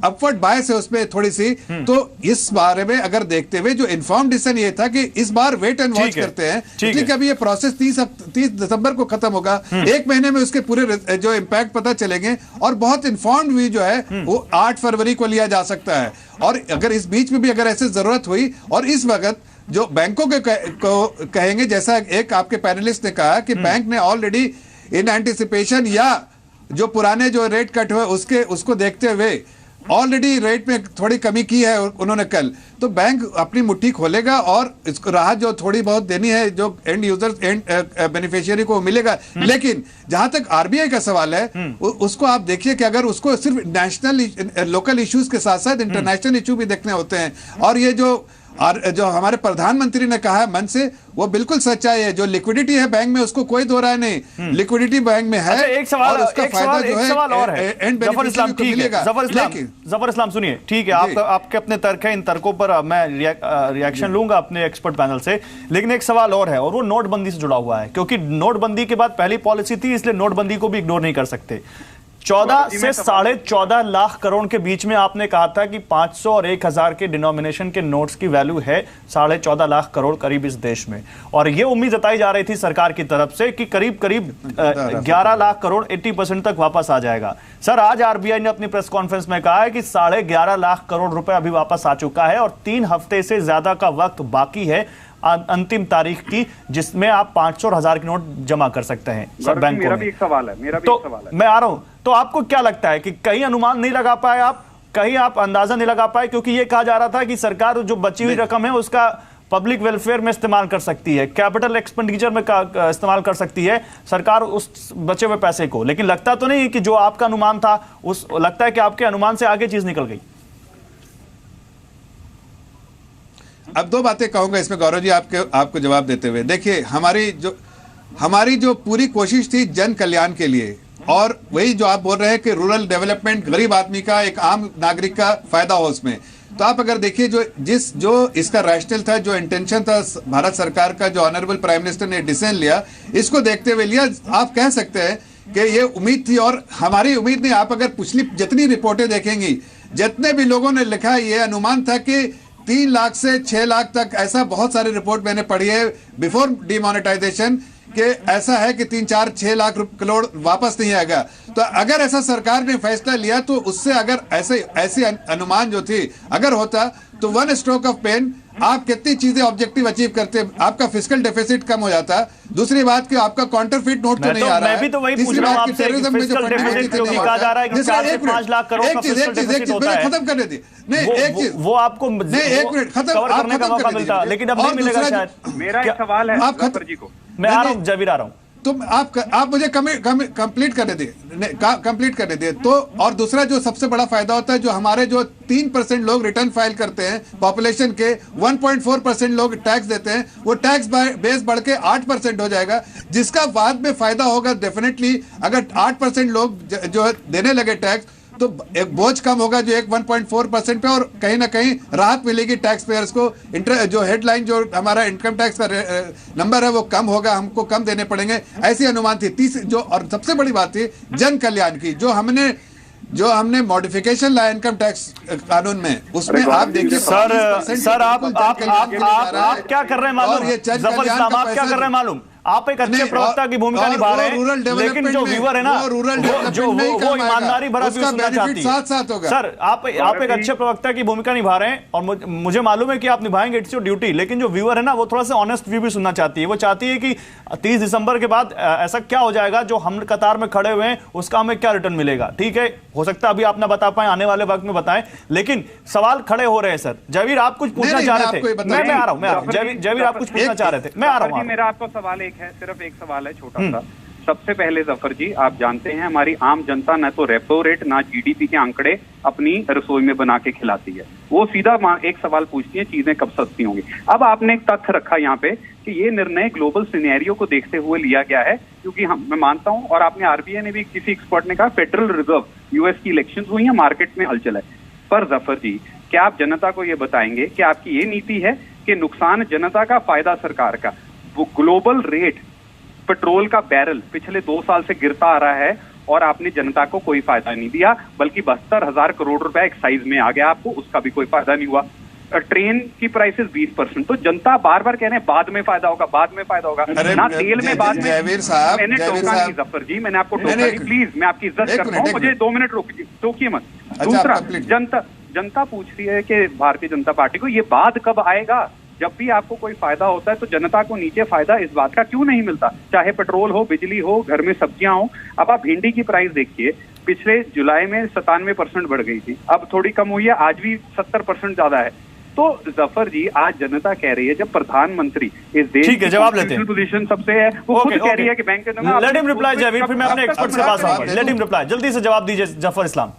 अपवर्ड बायस है उसमें थोड़ी सी। तो इस बारे में अगर देखते हुए जो इन्फॉर्म डिसीजन ये था कि इस बार वेट एंड वॉच करते हैं, क्योंकि अभी ये प्रोसेस 30 दिसंबर को खत्म होगा, 1 महीने में उसके पूरे जो इम्पैक्ट पता चलेंगे और बहुत इन्फॉर्म्ड व्यू जो है वो 8 फरवरी को लिया जा सकता है। और अगर इस बीच में भी अगर ऐसे जरूरत हुई और इस वक्त जो बैंकों को कहेंगे, जैसा एक आपके पैनलिस्ट ने कहा कि बैंक ने ऑलरेडी इन एंटिसिपेशन या जो पुराने जो रेट कट हुए उसको देखते हुए ऑलरेडी रेट में थोड़ी कमी की है उन्होंने कल, तो बैंक अपनी मुट्ठी खोलेगा और इसको राहत जो थोड़ी बहुत देनी है जो एंड यूजर बेनिफिशियरी को मिलेगा। लेकिन जहां तक आरबीआई का सवाल है उसको आप देखिए कि अगर उसको सिर्फ नेशनल लोकल इश्यूज के साथ साथ इंटरनेशनल इश्यू भी देखने होते हैं, और ये जो हमारे प्रधानमंत्री ने कहा है मन से वो बिल्कुल सच्चाई है। जो लिक्विडिटी है बैंक में उसको कोई दो राय नहीं, लिक्विडिटी बैंक में है। एक सवाल और है जफर इस्लाम, ठीक है जफर इस्लाम सुनिए, ठीक है आपके अपने तर्क है, इन तर्कों पर मैं रिएक्शन लूंगा अपने एक्सपर्ट पैनल से, लेकिन एक सवाल और है और वो नोटबंदी से जुड़ा हुआ है, क्योंकि नोटबंदी के बाद पहली पॉलिसी थी, इसलिए नोटबंदी को भी इग्नोर नहीं कर सकते। 14 से 14.5 लाख करोड़ के बीच में आपने कहा था कि 500 और 1000 के डिनोमिनेशन के नोट्स की वैल्यू है 14.5 लाख करोड़ करीब इस देश में, और ये उम्मीद जताई जा रही थी सरकार की तरफ से कि करीब करीब 11 लाख करोड़ 80% तक वापस आ जाएगा। सर, आज आरबीआई ने अपनी प्रेस कॉन्फ्रेंस में कहा है कि 11.5 लाख करोड़ रुपए अभी वापस आ चुका है और 3 हफ्ते से ज्यादा का वक्त बाकी है अंतिम तारीख की, जिसमें आप 500 और 1000 के नोट जमा कर सकते हैं सब बैंकों में। मेरा भी एक सवाल है। मैं आ रहा हूं, तो आपको क्या लगता है कि कहीं अनुमान नहीं लगा पाए आप, कहीं आप अंदाजा नहीं लगा पाए, क्योंकि ये कहा जा रहा था कि सरकार जो बची हुई रकम है उसका पब्लिक वेलफेयर में इस्तेमाल कर सकती है, कैपिटल एक्सपेंडिचर में इस्तेमाल कर सकती है सरकार उस बचे हुए पैसे को, लेकिन लगता तो नहीं कि जो आपका अनुमान था लगता है कि आपके अनुमान से आगे चीज निकल गई। अब 2 बातें कहूंगा इसमें गौरव जी आपको जवाब देते हुए। देखिए, हमारी जो पूरी कोशिश थी जन कल्याण के लिए, और वही जो आप बोल रहे हैं कि रूरल डेवलपमेंट, गरीब आदमी का, एक आम नागरिक का फायदा हो उसमें, तो आप अगर देखिए जो इसका रैशनल था, जो इंटेंशन था भारत सरकार का, जो ऑनरेबल प्राइम मिनिस्टर ने डिसीजन लिया, इसको देखते हुए लिया। आप कह सकते हैं कि ये उम्मीद थी, और हमारी उम्मीद नहीं। आप अगर पिछली जितनी रिपोर्टें देखेंगी, जितने भी लोगों ने लिखा, ये अनुमान था कि 3 लाख से 6 लाख तक, ऐसा बहुत सारी रिपोर्ट मैंने पढ़ी है बिफोर डिमोनेटाइजेशन, कि ऐसा है कि 3, 4, 6 लाख करोड़ वापस नहीं आएगा। तो अगर ऐसा सरकार ने फैसला लिया, तो उससे अगर ऐसे अनुमान जो थी अगर होता, तो 1 स्ट्रोक ऑफ पेन आप कितनी चीजें ऑब्जेक्टिव अचीव करते, आपका फिस्कल डेफिसिट कम हो जाता। दूसरी बात कि आपका काउंटरफीट नोट तो नहीं आ रहा है। मैं भी तो वही पूछ रहा हूं आपसे, फिस्कल डेफिसिट जो कहा जा रहा है कि 4 से 5 लाख करोड़ का फिस्कल डेफिसिट होता है, खत्म करने दी। नहीं, एक चीज वो आपको एक मिनट खत्म करने का मौका मिलता है, लेकिन अब नहीं मिलेगा शायद। मेरा एक सवाल है जफर जी को। मैं आ रहा हूं, जबीर आ रहा हूं। तुम आप मुझे कंप्लीट करने दिए तो। और दूसरा जो सबसे बड़ा फायदा होता है, जो हमारे जो 3% लोग रिटर्न फाइल करते हैं पॉपुलेशन के, 1.4% लोग टैक्स देते हैं, वो टैक्स बेस बढ़ के 8% हो जाएगा, जिसका बाद में फायदा होगा डेफिनेटली। अगर 8% लोग जो देने लगे टैक्स, तो एक बोझ कम होगा जो 1.4% पे, और कहीं ना कहीं राहत मिलेगी टैक्स पेयर्स को। जो हेडलाइन जो हमारा इनकम टैक्स का नंबर है वो कम होगा, हमको कम देने पड़ेंगे, ऐसी अनुमान थी। और सबसे बड़ी बात थी जन कल्याण की, जो हमने मॉडिफिकेशन लाया इनकम टैक्स कानून में, उसमें आप देखिए सर आप क्या कर रहे हैं मालूम, जफर इस्लाम आप क्या कर रहे हैं मालूम, आप एक अच्छे प्रवक्ता की भूमिका निभा रहे हैं, लेकिन जो व्यूअर है ना, वो ईमानदारी भरा व्यू सुनना चाहती है। सर, आप एक अच्छे प्रवक्ता की भूमिका निभा रहे हैं, और मुझे मालूम है कि आप निभाएंगे, इट्स योर ड्यूटी, लेकिन जो व्यूअर है ना, वो थोड़ा सा ऑनेस्ट व्यू भी सुनना चाहती है। वो चाहती है कि 30 दिसंबर के बाद ऐसा क्या हो जाएगा, जो हम कतार में खड़े हुए हैं उसका हमें क्या रिटर्न मिलेगा। ठीक है, हो सकता है अभी आप ना बता पाए, आने वाले वक्त में बताएं, लेकिन सवाल खड़े हो रहे हैं। सर जयवीर, आप कुछ पूछना चाह रहे थे? मैं आ रहा हूं, जयवीर आप कुछ पूछना चाह रहे थे? मैं आ रहा हूं। मेरा आपको सवाल सिर्फ एक सवाल है छोटा सा। सबसे पहले जफर जी, आप जानते हैं हमारी आम जनता न तो रेपो रेट ना जीडीपी के आंकड़े अपनी रसोई में बना के खिलाती है, वो सीधा एक सवाल पूछती है, चीजें कब सस्ती होंगी। अब आपने एक तथ्य रखा यहाँ पे कि ये निर्णय ग्लोबल सिनेरियो को देखते हुए लिया गया है, क्योंकि मैं मानता हूं, और आपने आरबीआई ने भी, किसी एक्सपर्ट ने कहा फेडरल रिजर्व, यूएस की इलेक्शन हुई है, मार्केट में हलचल है। पर जफर जी, क्या आप जनता को ये बताएंगे कि आपकी ये नीति है कि नुकसान जनता का, फायदा सरकार का? वो ग्लोबल रेट पेट्रोल का बैरल पिछले 2 साल से गिरता आ रहा है, और आपने जनता को कोई फायदा नहीं दिया, बल्कि 72,000 करोड़ रुपए एक्साइज में आ गया आपको, उसका भी कोई फायदा नहीं हुआ। ट्रेन की प्राइसेस 20%, तो जनता बार बार कह रहे हैं बाद में फायदा होगा, बाद में फायदा होगा ना, तेल में बाद में। मैंने टोका नहीं जफर जी, मैंने आपको टोका नहीं, प्लीज, मैं आपकी इज्जत करता हूँ, मुझे 2 मिनट टोकिए मत। दूसरा, जनता पूछ रही है कि भारतीय जनता पार्टी को ये बाद कब आएगा? जब भी आपको कोई फायदा होता है तो जनता को नीचे फायदा इस बात का क्यों नहीं मिलता? चाहे पेट्रोल हो, बिजली हो, घर में सब्जियां हो। अब आप भिंडी की प्राइस देखिए, पिछले जुलाई में 97% बढ़ गई थी, अब थोड़ी कम हुई है, आज भी 70% ज्यादा है। तो जफर जी, आज जनता कह रही है, जब प्रधानमंत्री इस देश की जवाब लेते हैं, पोजीशन सबसे है, वो खुद कह रही है कि बैंक के लेट हिम रिप्लाई जयवीर, फिर मैं अपने एक्सपर्ट से पास आऊंगा। लेट हिम रिप्लाई, जल्दी से जवाब दीजिए जफर इस्लाम,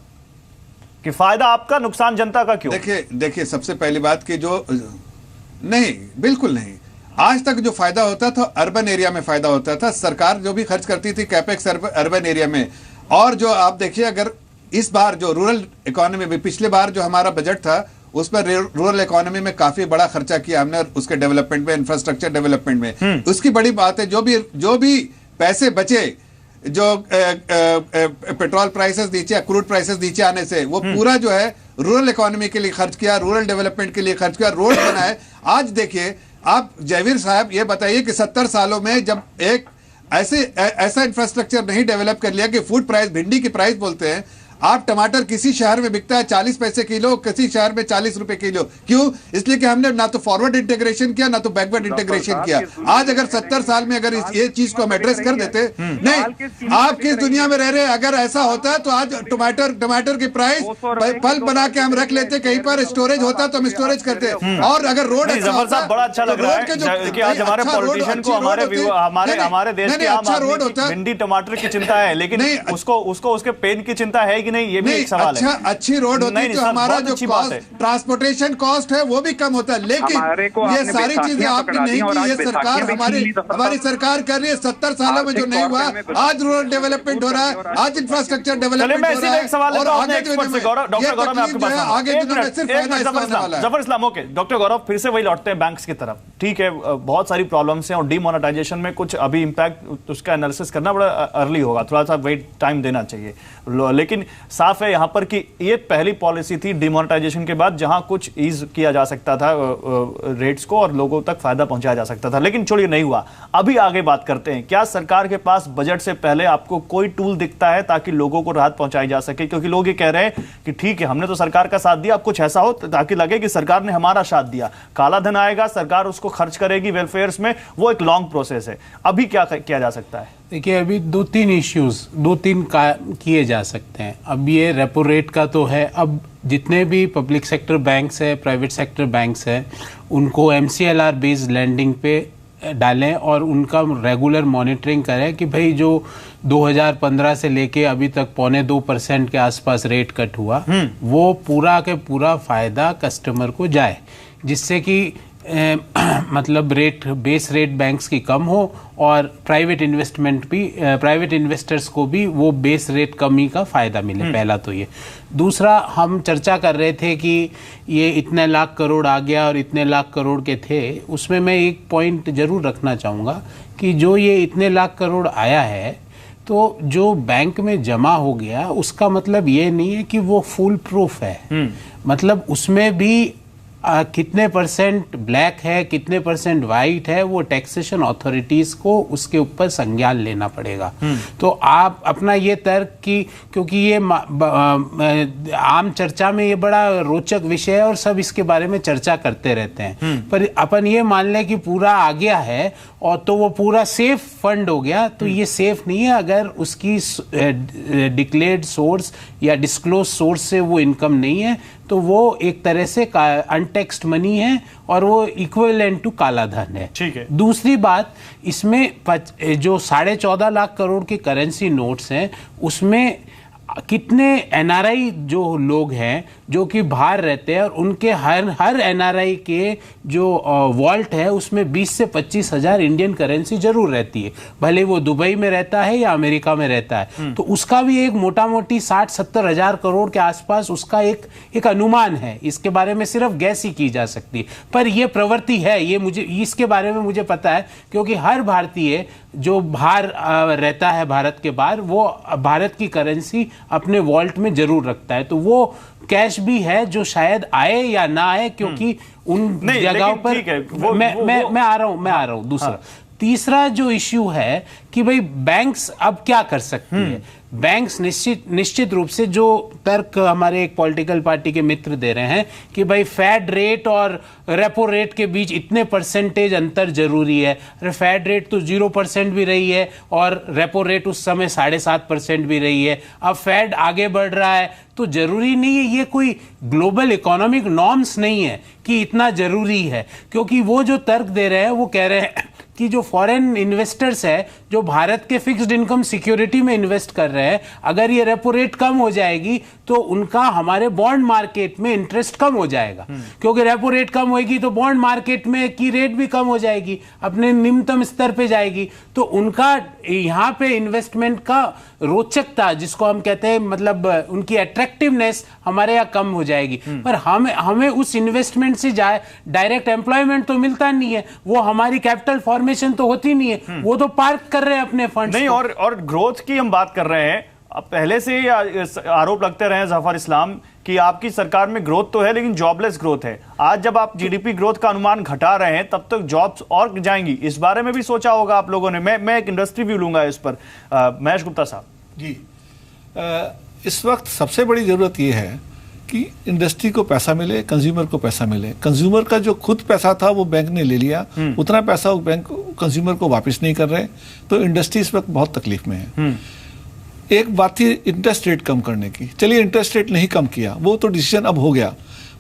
कि फायदा आपका, नुकसान जनता का क्यों? देखिए सबसे पहली बात की जो नहीं, बिल्कुल नहीं। आज तक जो फायदा होता था अर्बन एरिया में फायदा होता था, सरकार जो भी खर्च करती थी कैपेक्स अर्बन एरिया में। और जो आप देखिए, अगर इस बार जो रूरल इकोनॉमी में, पिछले बार जो हमारा बजट था उस पर रूरल इकोनॉमी में काफी बड़ा खर्चा किया हमने, उसके डेवलपमेंट में, इंफ्रास्ट्रक्चर डेवलपमेंट में। उसकी बड़ी बात है, जो भी पैसे बचे जो पेट्रोल प्राइसेस नीचे, क्रूड प्राइसेस नीचे आने से, वो पूरा जो है रूरल इकोनॉमी के लिए खर्च किया, रूरल डेवलपमेंट के लिए खर्च किया, रोड बनाए। आज देखिए आप जयवीर साहब, ये बताइए कि 70 सालों में जब एक ऐसा इंफ्रास्ट्रक्चर नहीं डेवलप कर लिया कि फूड प्राइस, भिंडी की प्राइस बोलते हैं, आप टमाटर किसी शहर में बिकता है 40 पैसे किलो, किसी शहर में 40 रुपए किलो। क्यों? इसलिए कि हमने ना तो फॉरवर्ड इंटीग्रेशन किया, ना तो बैकवर्ड इंटीग्रेशन किया। आज अगर 70 साल में अगर ये चीज को हम एड्रेस कर देते, नहीं, आप किस दुनिया में रह रहे हैं? अगर ऐसा होता तो आज टमाटर की प्राइस पल्प बना के हम रख लेते, कहीं पर स्टोरेज होता तो हम स्टोरेज करते। और अगर रोड बड़ा अच्छा लग रहा है कि आज हमारे पॉलिटिशियन को हमारे देश के आम आदमी भिंडी टमाटर की चिंता है, लेकिन उसको उसके पेन की चिंता है नहीं, ये भी एक सवाल है। अच्छी रोड होती तो हमारा जो ट्रांसपोर्टेशन कॉस्ट है वो भी कम होता है। लेकिन ये सारी चीजें आपने नहीं की, ये सरकार हमारी सरकार कर रही है। 70 सालों में जो नहीं हुआ, आज रूरल डेवलपमेंट हो रहा है, आज इंफ्रास्ट्रक्चर डेवलपमेंट हो रहा है। और आगे जफर इस्लाम, ओके डॉक्टर गौरव, फिर से वही लौटते हैं बैंक्स की तरफ। ठीक है, बहुत सारी प्रॉब्लम्स हैं और डीमोनेटाइजेशन में कुछ अभी इंपैक्ट उसका एनालिसिस करना बड़ा अर्ली होगा, थोड़ा सा वेट टाइम देना चाहिए। लेकिन साफ है यहां पर कि ये पहली पॉलिसी थी डिमोनेटाइजेशन के बाद जहां कुछ ईज किया जा सकता था रेट्स को और लोगों तक फायदा पहुंचाया जा सकता था, लेकिन छोड़िए, नहीं हुआ। अभी आगे बात करते हैं, क्या सरकार के पास बजट से पहले आपको कोई टूल दिखता है ताकि लोगों को राहत पहुंचाई जा सके? क्योंकि लोग ये कह रहे हैं कि ठीक है, हमने तो सरकार का साथ दिया, अब कुछ ऐसा हो ताकि लगे कि सरकार ने हमारा साथ दिया। काला धन आएगा, सरकार उसको खर्च करेगी वेलफेयर्स में, वो एक लॉन्ग प्रोसेस है। अभी क्या किया जा सकता है? देखिए, अभी दो तीन किए जा सकते हैं। अब ये रेपो रेट का तो है, अब जितने भी पब्लिक सेक्टर बैंक्स है, प्राइवेट सेक्टर बैंक्स है, उनको MCLR बेस्ड लैंडिंग पे डालें और उनका रेगुलर मॉनिटरिंग करें कि भाई जो 2015 से लेके अभी तक 0.25% के आसपास रेट कट हुआ, वो पूरा के पूरा फायदा कस्टमर को जाए, जिससे कि मतलब बेस रेट बैंक्स की कम हो और प्राइवेट इन्वेस्टर्स को भी वो बेस रेट कमी का फायदा मिले। पहला तो ये। दूसरा, हम चर्चा कर रहे थे कि ये इतने लाख करोड़ आ गया और इतने लाख करोड़ के थे, उसमें मैं एक पॉइंट जरूर रखना चाहूँगा कि जो ये इतने लाख करोड़ आया है, तो जो बैंक में जमा हो गया उसका मतलब ये नहीं है कि वो फुल प्रूफ है। मतलब उसमें भी कितने परसेंट ब्लैक है, कितने परसेंट वाइट है, वो टैक्सेशन अथॉरिटीज को उसके ऊपर संज्ञान लेना पड़ेगा। तो आप अपना ये तर्क की, क्योंकि ये आम चर्चा में ये बड़ा रोचक विषय है और सब इसके बारे में चर्चा करते रहते हैं, पर अपन ये मान लें कि पूरा आ गया है और तो वो पूरा सेफ फंड हो गया, तो ये सेफ नहीं है। अगर उसकी डिक्लेयर्ड सोर्स या डिस्क्लोज सोर्स से वो इनकम नहीं है, तो वो एक तरह से अनटैक्स्ड मनी है और वो इक्विवेलेंट टू काला धन है। ठीक है। दूसरी बात, इसमें जो 14.5 लाख करोड़ के करेंसी नोट्स हैं, उसमें कितने NRI जो लोग हैं जो कि बाहर रहते हैं और उनके हर NRI के जो वॉल्ट है उसमें 20 से 25 हजार इंडियन करेंसी जरूर रहती है, भले वो दुबई में रहता है या अमेरिका में रहता है। तो उसका भी एक मोटा मोटी 60-70 हजार करोड़ के आसपास उसका एक अनुमान है। इसके बारे में सिर्फ गैस ही की जा सकती है, पर यह प्रवृत्ति है, ये मुझे इसके बारे में मुझे पता है, क्योंकि हर भारतीय जो बाहर रहता है भारत के बाहर, वो भारत की करेंसी अपने वॉल्ट में जरूर रखता है। तो वो कैश भी है जो शायद आए या ना आए, क्योंकि उन जगहों पर मैं आ रहा हूं। दूसरा, तीसरा जो इश्यू है कि भाई बैंक्स अब क्या कर सकती है। बैंक्स निश्चित रूप से जो तर्क हमारे एक पॉलिटिकल पार्टी के मित्र दे रहे हैं कि भाई फेड रेट और रेपो रेट के बीच इतने परसेंटेज अंतर जरूरी है। फेड रेट तो 0% भी रही है और रेपो रेट उस समय 7.5% भी रही है। अब फेड आगे बढ़ रहा है, तो जरूरी नहीं है, ये कोई ग्लोबल इकोनॉमिक नॉर्म्स नहीं है कि इतना जरूरी है। क्योंकि वो जो तर्क दे रहे हैं वो कह रहे हैं कि जो फॉरेन इन्वेस्टर्स है जो भारत के फिक्स्ड इनकम सिक्योरिटी में इन्वेस्ट कर रहे हैं, अगर ये रेपो रेट कम हो जाएगी तो उनका हमारे बॉन्ड मार्केट में इंटरेस्ट कम हो जाएगा, क्योंकि रेपो रेट कम होगी तो बॉन्ड मार्केट में की रेट भी कम हो जाएगी, अपने निम्नतम स्तर पे जाएगी, तो उनका यहाँ पे इन्वेस्टमेंट का रोचकता जिसको हम कहते हैं, मतलब उनकी अट्रैक्टिवनेस हमारे यहाँ कम हो जाएगी। पर हमें उस इन्वेस्टमेंट से डायरेक्ट एम्प्लॉयमेंट तो मिलता नहीं है, वो हमारी कैपिटल फॉर्मेशन तो होती नहीं है, वो तो पार्क कर रहे हैं अपने फंड्स नहीं। और ग्रोथ की हम बात कर रहे हैं, अब पहले से ही आरोप लगते रहे जफर इस्लाम कि आपकी सरकार में ग्रोथ तो है लेकिन जॉबलेस ग्रोथ है। आज जब आप जीडीपी ग्रोथ का अनुमान घटा रहे हैं तब तक जॉब्स और जाएंगी, इस बारे में भी सोचा होगा आप लोगों ने। मैं एक इंडस्ट्री व्यू लूंगा इस पर। महेश गुप्ता साहब जी, इस वक्त सबसे बड़ी जरूरत यह है कि इंडस्ट्री को पैसा मिले, कंज्यूमर को पैसा मिले। कंज्यूमर का जो खुद पैसा था वो बैंक ने ले लिया, उतना पैसा बैंक कंज्यूमर को वापस नहीं कर रहे, तो इंडस्ट्री इस वक्त बहुत तकलीफ में है। एक बात थी इंटरेस्ट रेट कम करने की, चलिए इंटरेस्ट रेट नहीं कम किया, वो तो डिसीजन अब हो गया,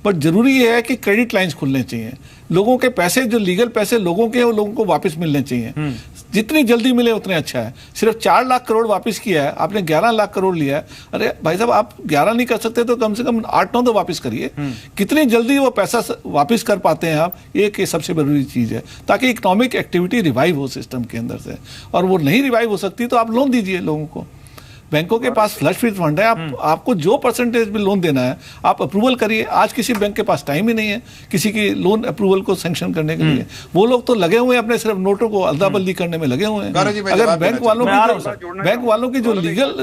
बट जरूरी ये है कि क्रेडिट लाइंस खुलने चाहिए। लोगों के पैसे, जो लीगल पैसे लोगों के हैं, वो लोगों को वापस मिलने चाहिए। जितनी जल्दी मिले उतने अच्छा है। सिर्फ 4 लाख करोड़ वापस किया है आपने, 11 लाख करोड़ लिया है। अरे भाई साहब, आप 11 नहीं कर सकते तो कम से कम 8-9 तो वापस करिए। कितनी जल्दी वो पैसा वापस कर पाते हैं आप, ये सबसे जरूरी चीज है, ताकि इकोनॉमिक एक्टिविटी रिवाइव हो सिस्टम के अंदर से। और वो नहीं रिवाइव हो सकती तो आप लोन दीजिए लोगों को। बैंकों के पास फ्लश फ्री फंड है, आपको जो परसेंटेज में लोन देना है आप अप्रूवल करिए। आज किसी बैंक के पास टाइम ही नहीं है किसी की लोन अप्रूवल को सैंक्शन करने के लिए। वो लोग तो लगे हुए हैं अपने सिर्फ नोटों को अदला बदली करने में लगे हुए हैं। अगर बैंक वालों की जो लीगल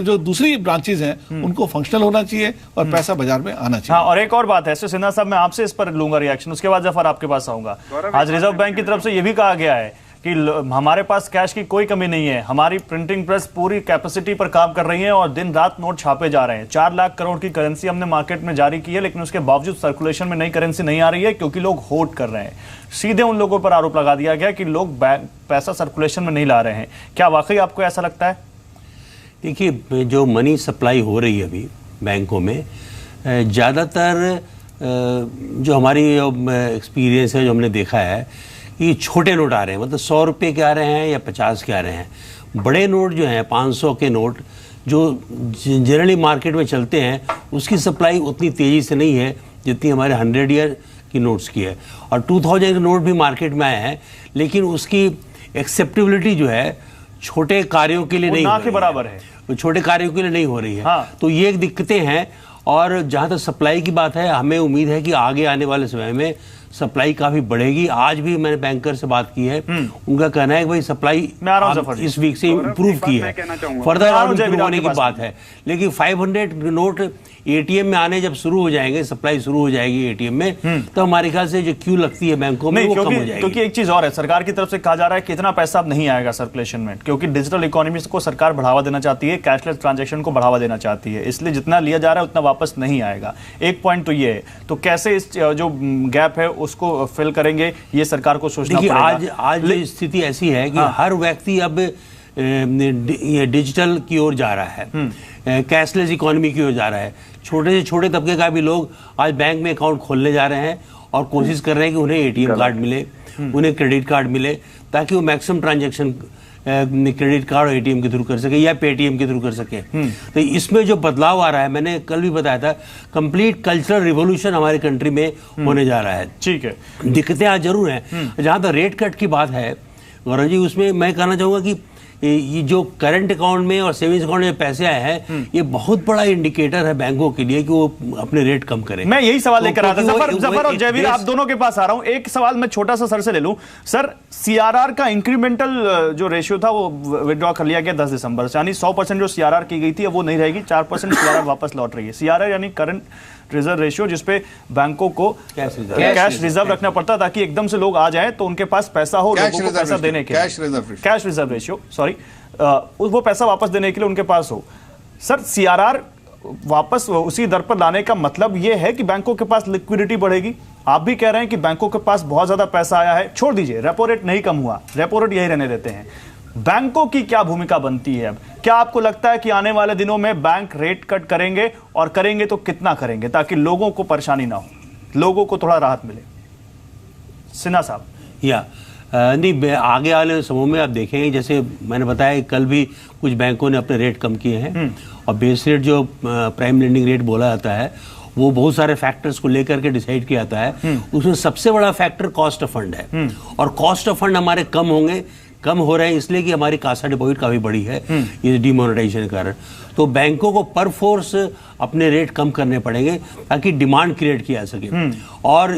जो दूसरी ब्रांचेज हैं उनको फंक्शनल होना चाहिए और पैसा बाजार में आना चाहिए। हाँ, और एक और बात है सिन्हा साहब, मैं आपसे इस पर लूंगा रिएक्शन, उसके बाद जफर आपके पास आऊंगा। आज रिजर्व बैंक की तरफ से यह भी कहा गया है कि हमारे पास कैश की कोई कमी नहीं है, हमारी प्रिंटिंग प्रेस पूरी कैपेसिटी पर काम कर रही है और दिन रात नोट छापे जा रहे हैं। 4 लाख करोड़ की करेंसी हमने मार्केट में जारी की है, लेकिन उसके बावजूद सर्कुलेशन में नई करेंसी नहीं आ रही है क्योंकि लोग होल्ड कर रहे हैं। सीधे उन लोगों पर आरोप लगा दिया गया कि लोग पैसा सर्कुलेशन में नहीं ला रहे हैं। क्या वाकई आपको ऐसा लगता है? देखिए, जो मनी सप्लाई हो रही है अभी बैंकों में, ज़्यादातर जो हमारी एक्सपीरियंस है, जो हमने देखा है, ये छोटे नोट आ रहे हैं, मतलब 100 रुपये के आ रहे हैं या 50 के आ रहे हैं। बड़े नोट जो हैं 500 के नोट जो जनरली मार्केट में चलते हैं, उसकी सप्लाई उतनी तेज़ी से नहीं है जितनी हमारे 100 ईयर की नोट्स की है। और 2000 के नोट भी मार्केट में आए हैं, लेकिन उसकी एक्सेप्टेबिलिटी जो है छोटे कार्यों के लिए नहीं ना के बराबर है, वो छोटे कार्यों के लिए नहीं हो रही है। हाँ। तो ये एक दिक्कतें हैं। और जहाँ तक सप्लाई की बात है, हमें उम्मीद है कि आगे आने वाले समय में सप्लाई काफी बढ़ेगी। आज भी मैंने बैंकर से बात की है, उनका कहना है कि भाई सप्लाई इस वीक से इम्प्रूव की है, फर्दर और इम्प्रूव होने की बात है। लेकिन 500 नोट एटीएम में आने जब शुरू हो जाएंगे, सप्लाई शुरू हो जाएगी एटीएम में, तो हमारे ख्याल से जो क्यू लगती है बैंकों में वो कम हो जाएगी। क्योंकि एक चीज और है, सरकार की तरफ से कहा जा रहा है कि इतना पैसा अब नहीं आएगा सर्कुलेशन में, क्योंकि डिजिटल इकोनॉमी को सरकार बढ़ावा देना चाहती है, कैशलेस ट्रांजैक्शन को बढ़ावा देना चाहती है, इसलिए जितना लिया जा रहा है उतना वापस नहीं आएगा। एक पॉइंट तो ये है, तो कैसे इस जो गैप है उसको फिल करेंगे, ये सरकार को सोचना पड़ेगा। आज स्थिति ऐसी है कि हर व्यक्ति अब डिजिटल की ओर जा रहा है, कैशलेस इकोनॉमी की ओर जा रहा है। छोटे से छोटे तबके का भी लोग आज बैंक में अकाउंट खोलने जा रहे हैं और कोशिश कर रहे हैं कि उन्हें एटीएम कार्ड मिले, उन्हें क्रेडिट कार्ड मिले, ताकि वो मैक्सिमम ट्रांजैक्शन क्रेडिट कार्ड और एटीएम के थ्रू कर सके या पेटीएम के थ्रू कर सके। तो इसमें जो बदलाव आ रहा है, मैंने कल भी बताया था, कंप्लीट कल्चरल रिवॉल्यूशन हमारे कंट्री में होने जा रहा है। ठीक है, दिक्कतें आज जरूर हैं। जहां तक रेट कट की बात है गौरव जी, उसमें मैं कहना चाहूंगा कि ये जो करंट अकाउंट में और सेविंग्स अकाउंट में पैसे आए हैं, ये बहुत बड़ा इंडिकेटर है बैंकों के लिए कि वो अपने रेट कम करें। मैं यही सवाल लेकर आता था। जफर और जयवीर, आप दोनों के पास आ रहा हूं। एक सवाल मैं छोटा सा सर से ले लूं। सर, सीआरआर का इंक्रीमेंटल जो रेशियो था वो विड्रॉ कर लिया गया 10 दिसंबर से, यानी 100% जो सीआरआर की गई थी वो नहीं रहेगी, 4% सीआरआर वापस लौट रही है। सीआरआर यानी करंट रिजर्व रेशियो, जिसपे बैंकों को कैश रिजर्व रखना पड़ता ताकि एकदम से लोग आ जाए तो उनके पास पैसा हो लोगों को पैसा देने के लिए। कैश रिजर्व रेशियो, सॉरी, वो पैसा वापस देने के लिए उनके पास हो। सर, सीआरआर वापस उसी दर पर लाने का मतलब यह है कि बैंकों के पास लिक्विडिटी बढ़ेगी। आप भी कह रहे हैं कि बैंकों के पास बहुत ज्यादा पैसा आया है। छोड़ दीजिए, रेपो रेट नहीं कम हुआ, रेपो रेट यही रहने देते हैं। बैंकों की क्या भूमिका बनती है अब? क्या आपको लगता है कि आने वाले दिनों में बैंक रेट कट करेंगे, और करेंगे तो कितना करेंगे ताकि लोगों को परेशानी ना हो, लोगों को थोड़ा राहत मिले? सिन्हा साहब। या नहीं, आगे वाले समूह में आप देखेंगे, जैसे मैंने बताया कल भी कुछ बैंकों ने अपने रेट कम किए हैं और बेस रेट जो प्राइम लेंडिंग रेट बोला जाता है वो बहुत सारे फैक्टर्स को लेकर के डिसाइड किया जाता है। उसमें सबसे बड़ा फैक्टर कॉस्ट ऑफ फंड है और कॉस्ट ऑफ फंड हमारे कम हो रहे हैं इसलिए कि हमारी कासा डिपॉजिट काफी बड़ी है ये डिमोनेटाइजेशन के कारण। तो बैंकों को पर फोर्स अपने रेट कम करने पड़ेंगे ताकि डिमांड क्रिएट किया जा सके। और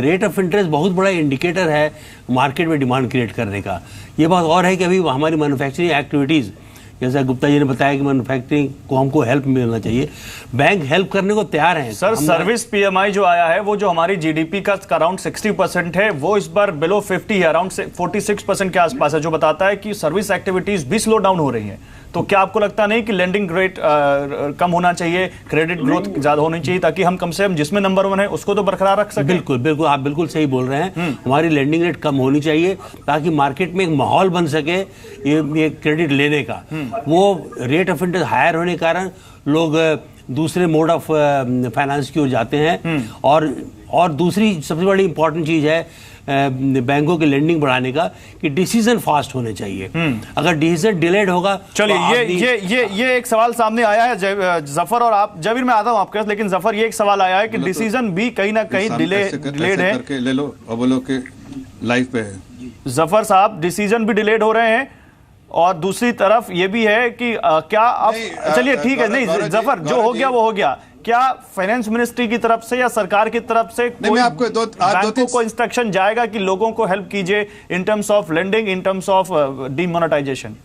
रेट ऑफ इंटरेस्ट बहुत बड़ा इंडिकेटर है मार्केट में डिमांड क्रिएट करने का। ये बात और है कि अभी हमारी मैन्युफैक्चरिंग एक्टिविटीज, जैसा गुप्ता जी ने बताया कि मैन्युफैक्चरिंग को हमको हेल्प मिलना चाहिए, बैंक हेल्प करने को तैयार हैं। सर, सर्विस पीएमआई जो आया है वो जो हमारी जीडीपी का अराउंड 60% है, वो इस बार बिलो 50 है, अराउंड 46% के आसपास है, जो बताता है कि सर्विस एक्टिविटीज भी स्लो डाउन हो रही हैं। तो क्या आपको लगता नहीं कि लेंडिंग रेट कम होना चाहिए, क्रेडिट ग्रोथ ज्यादा होनी चाहिए, ताकि हम कम से कम जिसमें नंबर 1 है उसको तो बरकरार रख सकें? बिल्कुल बिल्कुल, आप बिल्कुल सही बोल रहे हैं। हमारी लेंडिंग रेट कम होनी चाहिए ताकि मार्केट में एक माहौल बन सके ये क्रेडिट लेने का। वो रेट ऑफ इंटरेस्ट हायर होने के कारण लोग दूसरे मोड ऑफ फाइनेंस की ओर जाते हैं। और दूसरी सबसे बड़ी इंपॉर्टेंट चीज है बैंकों के लेंडिंग बढ़ाने का कि डिसीजन फास्ट होने चाहिए। अगर डिसीजन डिलेड होगा, चलिए ये एक सवाल सामने आया है जफर, और आप जबीर में आता हूं आपके पास, लेकिन जफर ये एक सवाल आया है कि डिसीजन भी कहीं ना कहीं डिलेड है। ले लो, अब लोग के लाइव पे है जफर साहब, डिसीजन भी डिलेड हो रहे हैं और दूसरी तरफ ये भी है कि क्या आप, चलिए ठीक है, नहीं जफर, जो हो गया वो हो गया, क्या फाइनेंस मिनिस्ट्री की तरफ से या सरकार की तरफ से कोई बैंकों को इंस्ट्रक्शन जाएगा कि लोगों को हेल्प कीजिए in terms of lending, in terms of demonetisation?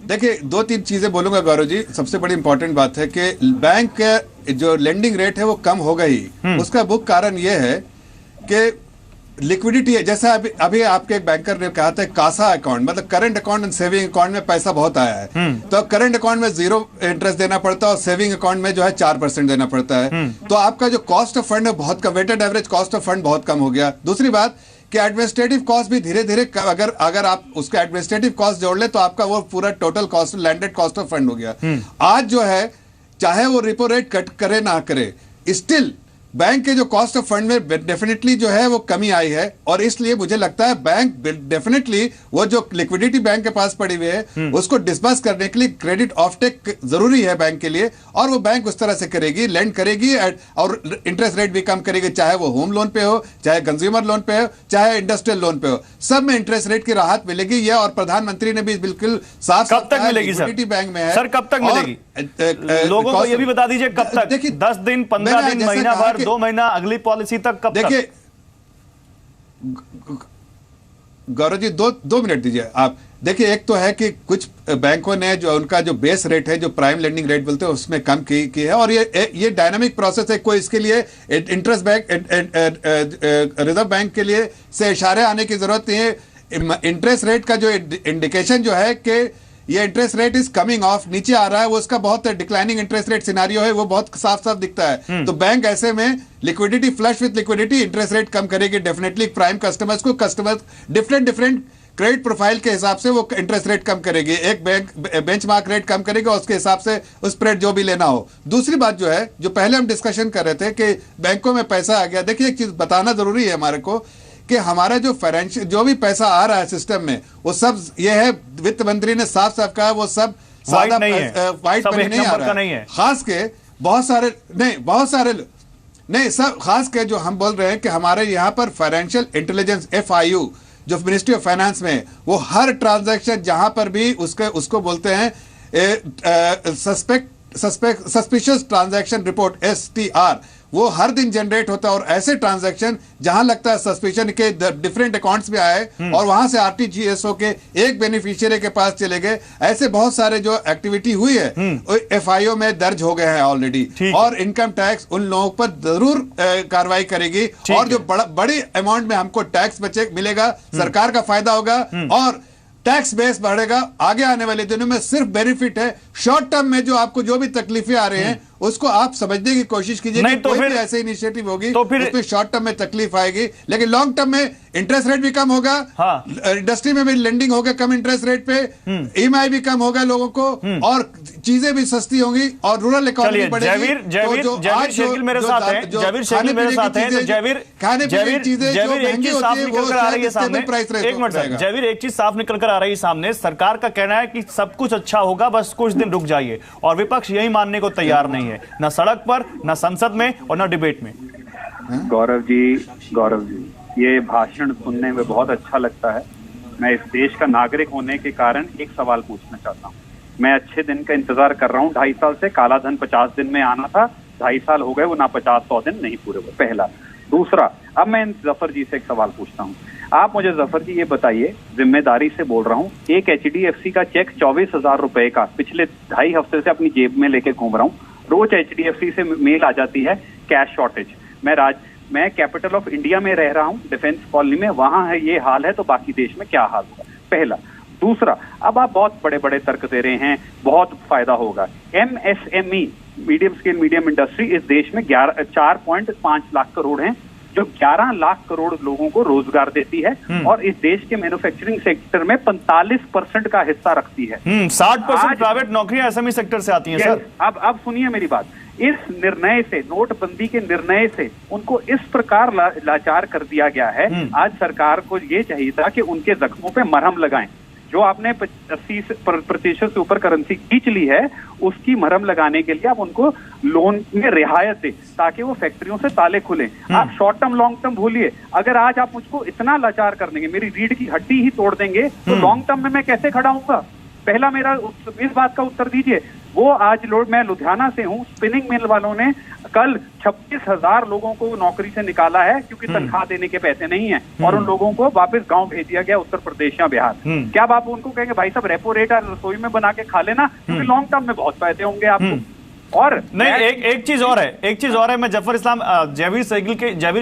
देखिए, 2-3 चीजें बोलूंगा गौरव जी। सबसे बड़ी इंपॉर्टेंट बात है कि बैंक के जो लेंडिंग रेट है वो कम हो गई। उसका मुख्य कारण ये है कि लिक्विडिटी है। जैसा अभी आपके एक बैंकर ने कहा था, कासा अकाउंट मतलब current account and saving account में पैसा बहुत आया है, तो करंट अकाउंट में 0 इंटरेस्ट देना पड़ता है और सेविंग अकाउंट में जो है 4% देना पड़ता है। तो आपका जो कॉस्ट ऑफ फंड है बहुत कम, weighted average cost of fund बहुत कम हो गया। दूसरी बात कि एडमिनिस्ट्रेटिव कॉस्ट भी धीरे धीरे, अगर आप उसका एडमिनिस्ट्रेटिव कॉस्ट जोड़ ले तो आपका वो पूरा total cost, landed cost of fund हो गया। आज जो है चाहे वो रिपो रेट कट करे ना करे, स्टिल बैंक के जो कॉस्ट ऑफ फंड में डेफिनेटली जो है वो कमी आई है। और इसलिए मुझे लगता है बैंक डेफिनेटली वो जो लिक्विडिटी बैंक के पास पड़ी हुई है उसको डिस्बर्स करने के लिए क्रेडिट ऑफटेक जरूरी है बैंक के लिए, और वो बैंक उस तरह से करेगी, लेंड करेगी और इंटरेस्ट रेट भी कम करेगी, चाहे वो होम लोन पे हो, चाहे कंज्यूमर लोन पे हो, चाहे इंडस्ट्रियल लोन पे हो, सब में इंटरेस्ट रेट की राहत मिलेगी। ये और प्रधानमंत्री ने भी बिल्कुल साफ, कब तक मिलेगी सर? बैंक में है सर, कब तक मिलेगी? लोगों को ये भी बता दीजिए कब तक? देखिए, 10 दिन, 15 दिन, महीना भर, 2 महीना, अगली पॉलिसी तक कब? देखिए गौरव जी, 2 मिनट दीजिए आप। देखिए, एक तो है कि कुछ बैंकों ने जो उनका जो बेस रेट है, जो प्राइम लेंडिंग रेट बोलते हैं, उसमें कम की है। और ये डायनामिक प्रोसेस है, कोई इसके लिए इंटरेस्ट बैंक, रिजर्व बैंक के लिए से इशारे आने की जरूरत नहीं है। इंटरेस्ट रेट का जो इंडिकेशन जो है कि ये interest rate is coming of, नीचे आ रहा है, वो उसका बहुत डिक्लाइनिंग इंटरेस्ट रेट सिनारियो है, वो बहुत साफ साफ दिखता है। तो बैंक ऐसे में liquidity, flush with liquidity, interest rate कम करेगी डेफिनेटली। प्राइम कस्टमर्स को, कस्टमर्स डिफरेंट क्रेडिट प्रोफाइल के हिसाब से वो इंटरेस्ट रेट कम करेगी। एक बैंक बेंचमार्क रेट कम करेगा, उसके हिसाब से उस स्प्रेड जो भी लेना हो। दूसरी बात जो है, जो पहले हम डिस्कशन कर रहे थे कि बैंकों में पैसा आ गया, देखिए एक चीज बताना जरूरी है हमारे को कि हमारा जो फाइनेंशियल जो भी पैसा आ रहा है सिस्टम में, वो सब ये है, वित्त मंत्री ने साफ साफ कहा, वो सब सादा व्हाइट मनी नहीं आ रहा है। खास के बहुत सारे नहीं, सब खास के जो हम बोल रहे हैं कि हमारे यहाँ पर फाइनेंशियल इंटेलिजेंस FIU जो मिनिस्ट्री ऑफ फाइनेंस में, वो हर ट्रांजैक्शन जहां पर भी उसको बोलते हैं सस्पिशियस ट्रांजैक्शन रिपोर्ट STR, वो हर दिन जनरेट होता है। और ऐसे ट्रांजैक्शन जहां लगता है सस्पिशन के डिफरेंट अकाउंट्स में आए और वहां से RTGS के एक बेनिफिशियरी के पास चले गए, ऐसे बहुत सारे जो एक्टिविटी हुई है FIO में दर्ज हो गए हैं ऑलरेडी। और इनकम टैक्स उन लोगों पर जरूर कार्रवाई करेगी, और जो बड़ी अमाउंट में हमको टैक्स बचे मिलेगा, सरकार का फायदा होगा और टैक्स बेस बढ़ेगा। आगे आने वाले दिनों में सिर्फ बेनिफिट है। शॉर्ट टर्म में जो आपको जो भी तकलीफें आ रही हैं उसको आप समझने की कोशिश कीजिए कि तो कोई फिर भी ऐसे इनिशिएटिव होगी तो फिर उसमें शॉर्ट टर्म में तकलीफ आएगी, लेकिन लॉन्ग टर्म में इंटरेस्ट रेट भी कम होगा, इंडस्ट्री में भी लेंडिंग होगा कम इंटरेस्ट रेट पे, ईएमआई भी कम होगा लोगों को, और चीजें भी सस्ती होंगी और रूरल इकोनॉमी बढ़ेगी। जयवीर शेरगिल मेरे साथ है, जयवीर शेरगिल मेरे साथ है, तो जयवीर एक चीज साफ निकल कर आ रही है सामने, एक मिनट सर, जयवीर एक चीज साफ निकल कर आ रही है सामने, सरकार का कहना है कि सब कुछ अच्छा होगा, बस कुछ दिन रुक जाइए, और विपक्ष यही मानने को तैयार नहीं है, ना सड़क पर, ना संसद में और ना डिबेट में। गौरव जी ये भाषण सुनने में बहुत अच्छा लगता है। मैं इस देश का नागरिक होने के कारण एक सवाल पूछना चाहता हूँ। मैं अच्छे दिन का इंतजार कर रहा हूँ 2.5 साल से। काला धन 50 दिन में आना था, 2.5 साल हो गए, वो ना 50-100 दिन नहीं पूरे हुए, पहला। दूसरा, अब मैं जफर जी से एक सवाल पूछता हूँ। आप मुझे जफर जी ये बताइए, जिम्मेदारी से बोल रहा हूँ, एक HDFC का चेक 24,000 रुपए का पिछले 2.5 हफ्ते से अपनी जेब में लेके घूम रहा हूँ। रोज HDFC से मेल आ जाती है कैश शॉर्टेज। मैं कैपिटल ऑफ इंडिया में रह रहा हूँ, डिफेंस कॉलोनी में, वहां है ये हाल है, तो बाकी देश में क्या हाल होगा, पहला। दूसरा, अब आप बहुत बड़े बड़े तर्क दे रहे हैं, बहुत फायदा होगा। MSME, medium scale medium industry, इस देश में 4.5 लाख करोड़ हैं, जो 11 लाख करोड़ लोगों को रोजगार देती है, और इस देश के मैन्युफैक्चरिंग सेक्टर में 45% का हिस्सा रखती है। 60% प्राइवेट नौकरियां SME सेक्टर से आती हैं सर। अब सुनिए मेरी बात। इस निर्णय से, नोटबंदी के निर्णय से उनको इस प्रकार लाचार कर दिया गया है। आज सरकार को ये चाहिए था कि उनके जख्मों पे मरहम लगाएं। जो आपने 80% से ऊपर करेंसी खींच ली है, उसकी मरहम लगाने के लिए आप उनको लोन में रियायत दें, ताकि वो फैक्ट्रियों से ताले खुले। आप शॉर्ट टर्म लॉन्ग टर्म भूलिए। अगर आज आप मुझको इतना लाचार कर देंगे, मेरी रीढ़ की हड्डी ही तोड़ देंगे, तो लॉन्ग टर्म में मैं कैसे खड़ा हूंगा? पहला मेरा इस बात का उत्तर दीजिए। वो आज मैं लुधियाना से हूँ, स्पिनिंग मिल वालों ने कल 26,000 लोगों को नौकरी से निकाला है, क्योंकि तनख्वाह देने के पैसे नहीं है, और उन लोगों को वापस गांव भेज दिया गया, उत्तर प्रदेश या बिहार। क्या आप उनको कहेंगे भाई साहब रेपो रेट और रसोई में बना के खा लेना, क्योंकि लॉन्ग टर्म में बहुत फायदे होंगे आपको। और नहीं, एक चीज और है, मैं जफर इस्लाम जयवीर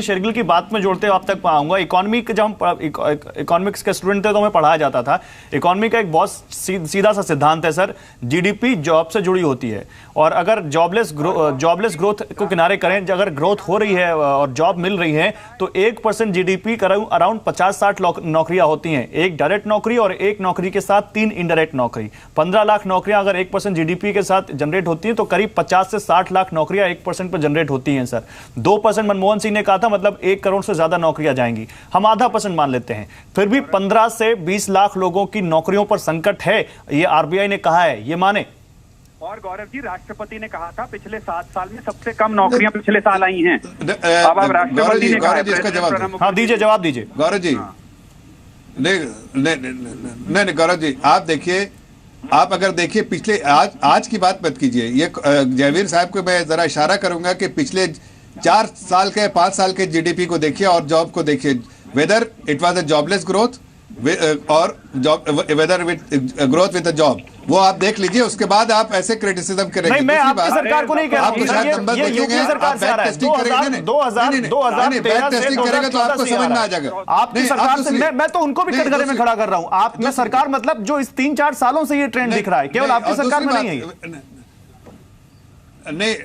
शेरगिल की बात में जोड़ते हुए आप तक आऊंगा। इकोनॉमी के, जब हम इकोनॉमिक्स के स्टूडेंट थे तो हमें पढ़ाया जाता था, इकोनॉमी का एक बहुत सीधा सा सिद्धांत है सर, जीडीपी जॉब से जुड़ी होती है, और अगर जॉबलेस ग्रोथ को किनारे करें, अगर ग्रोथ हो रही है और जॉब मिल रही है, तो 1% जीडीपी अराउंड 50-60 नौकरियां होती हैं, एक डायरेक्ट नौकरी और एक नौकरी के साथ 3 इनडायरेक्ट नौकरी। 15 लाख नौकरियां अगर 1% जीडीपी के साथ जनरेट होती हैं, तो करीब 50 से 60 लाख नौकरियां 1% पर जनरेट होती हैं सर। 2% मनमोहन सिंह ने कहा था, मतलब 1 करोड़ से ज्यादा नौकरियां जाएंगी, हम आधा % मान लेते हैं, फिर भी 15 से 20 लाख लोगों की नौकरियों पर संकट है, ये आरबीआई ने कहा है, ये माने। और गौरव जी, राष्ट्रपति ने कहा था पिछले 7 साल में सबसे कम नौकरियां पिछले साल आई हैं। अब आप राष्ट्रपति ने कहा, हाँ दीजिए, जवाब दीजिए गौरव जी। नहीं गौरव जी, आप देखिए, आप अगर देखिए पिछले आज की बात मत कीजिए। ये जयवीर साहब को मैं जरा इशारा करूंगा कि पिछले 4 साल के 5 साल के जीडीपी को देखिए और जॉब को देखिए, whether it was a jobless growth और whether growth with a job, वो आप देख लीजिए, उसके बाद आप ऐसे क्रिटिसिज्म करेंगे। नहीं, मैं आपकी सरकार को नहीं कह रहा हूं, ये यूपी सरकार से आ रहा है। 2013 से 2014 तो आपको समझ में आ जाएगा। आपकी सरकार से मैं तो उनको भी कटघरे में खड़ा कर रहा हूं। आप में सरकार मतलब जो इस 3-4 सालों से ये ट्रेंड दिख रहा है, केवल आपकी सरकार में नहीं है। नहीं,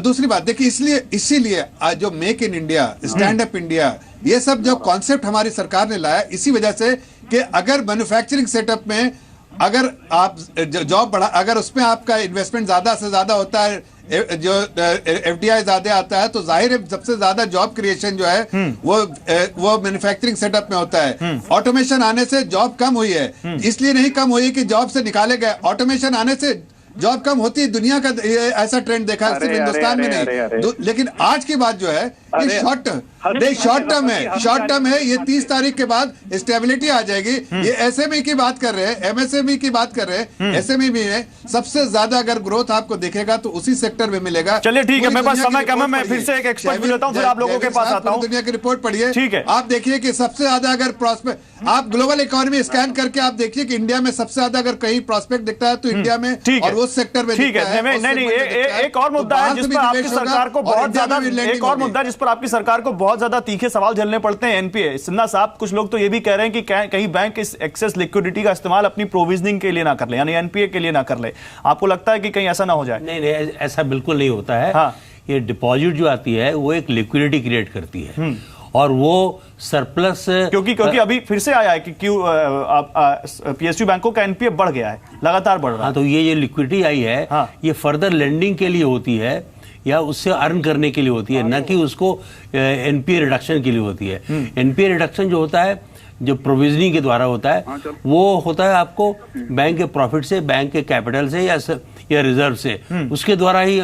दूसरी बात देखिए, इसीलिए आज जो make in India, stand up India, ये सब जो कॉन्सेप्ट हमारी सरकार ने लाया, इसी वजह से कि अगर मैन्युफैक्चरिंग सेटअप में अगर आप जॉब बढ़ा, अगर उसमें आपका इन्वेस्टमेंट ज्यादा से ज्यादा होता है, जो एफडीआई ज्यादा आता है, तो जाहिर है सबसे ज्यादा जॉब क्रिएशन जो है वो मैन्युफैक्चरिंग सेटअप में होता है। ऑटोमेशन आने से जॉब कम हुई है, इसलिए नहीं कम हुई कि जॉब से निकाले गए, ऑटोमेशन आने से जॉब कम होती है। दुनिया का ऐसा ट्रेंड देखा है, सिर्फ हिंदुस्तान में नहीं। लेकिन आज की बात जो है शॉर्ट टर्म है, ये 30 तारीख के बाद स्टेबिलिटी आ जाएगी। ये एसएमई की बात कर रहे हैं, एमएसएमई की बात कर रहे हैं, एसएमई में सबसे ज्यादा अगर ग्रोथ आपको दिखेगा तो उसी सेक्टर में मिलेगा। चलिए ठीक है, मेरे पास समय कम है, मैं फिर से एक एक्सपर्ट भी लेता हूं, फिर आप लोगों के पास आता हूं। दुनिया की रिपोर्ट पढ़िए, ठीक है। आप देखिए कि सबसे ज्यादा अगर प्रॉस्पेक्ट, आप ग्लोबल इकोनॉमी स्कैन करके आप देखिए कि इंडिया में सबसे ज्यादा अगर कहीं प्रॉस्पेक्ट दिखता है तो इंडिया में, और उस सेक्टर में ठीक है। नहीं, एक और मुद्दा है जिस पर आपकी सरकार को बहुत ज्यादा, एक और मुद्दा जिस पर पर आपकी सरकार को बहुत ज्यादा तीखे सवाल झेलने पड़ते हैं एनपीए। सिन्हा साहब, कुछ लोग तो ये भी कह रहे हैं कि कहीं बैंक इस एक्सेस लिक्विडिटी का इस्तेमाल अपनी प्रोविजनिंग के लिए ना कर ले, यानी एनपीए के लिए ना कर ले। आपको लगता है कि कहीं ऐसा ना हो जाए? नहीं, ऐसा बिल्कुल नहीं होता है। हाँ। ये डिपॉजिट जो आती है वो एक लिक्विडिटी क्रिएट करती है और वो सरप्लस, क्योंकि अभी फिर से आया है कि पीएसयू बैंकों का एनपीए बढ़ गया है, लगातार बढ़ रहा है। हाँ, तो ये लिक्विडिटी आई है, हाँ। ये फर्दर लेंडिंग के लिए होती है या उससे अर्न करने के लिए होती है, न कि उसको एनपीए रिडक्शन के लिए होती है। एनपीए रिडक्शन जो होता है, जो प्रोविजनिंग के द्वारा होता है, वो होता है आपको बैंक के प्रॉफिट से, बैंक के कैपिटल से या रिजर्व से, उसके द्वारा ही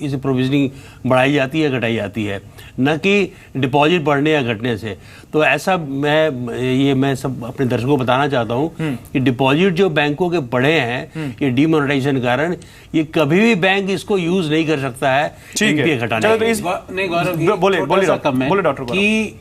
इस प्रोविजनिंग बढ़ाई जाती है, घटाई जाती है, न कि डिपॉजिट बढ़ने या घटने से। तो ऐसा मैं सब अपने दर्शकों को बताना चाहता हूँ कि डिपॉजिट जो बैंकों के बढ़े हैं ये डीमोनेटाइजेशन कारण, ये कभी भी बैंक इसको यूज नहीं कर सकता है एनपीए घटाने के लिए। बोले डॉक्टर कि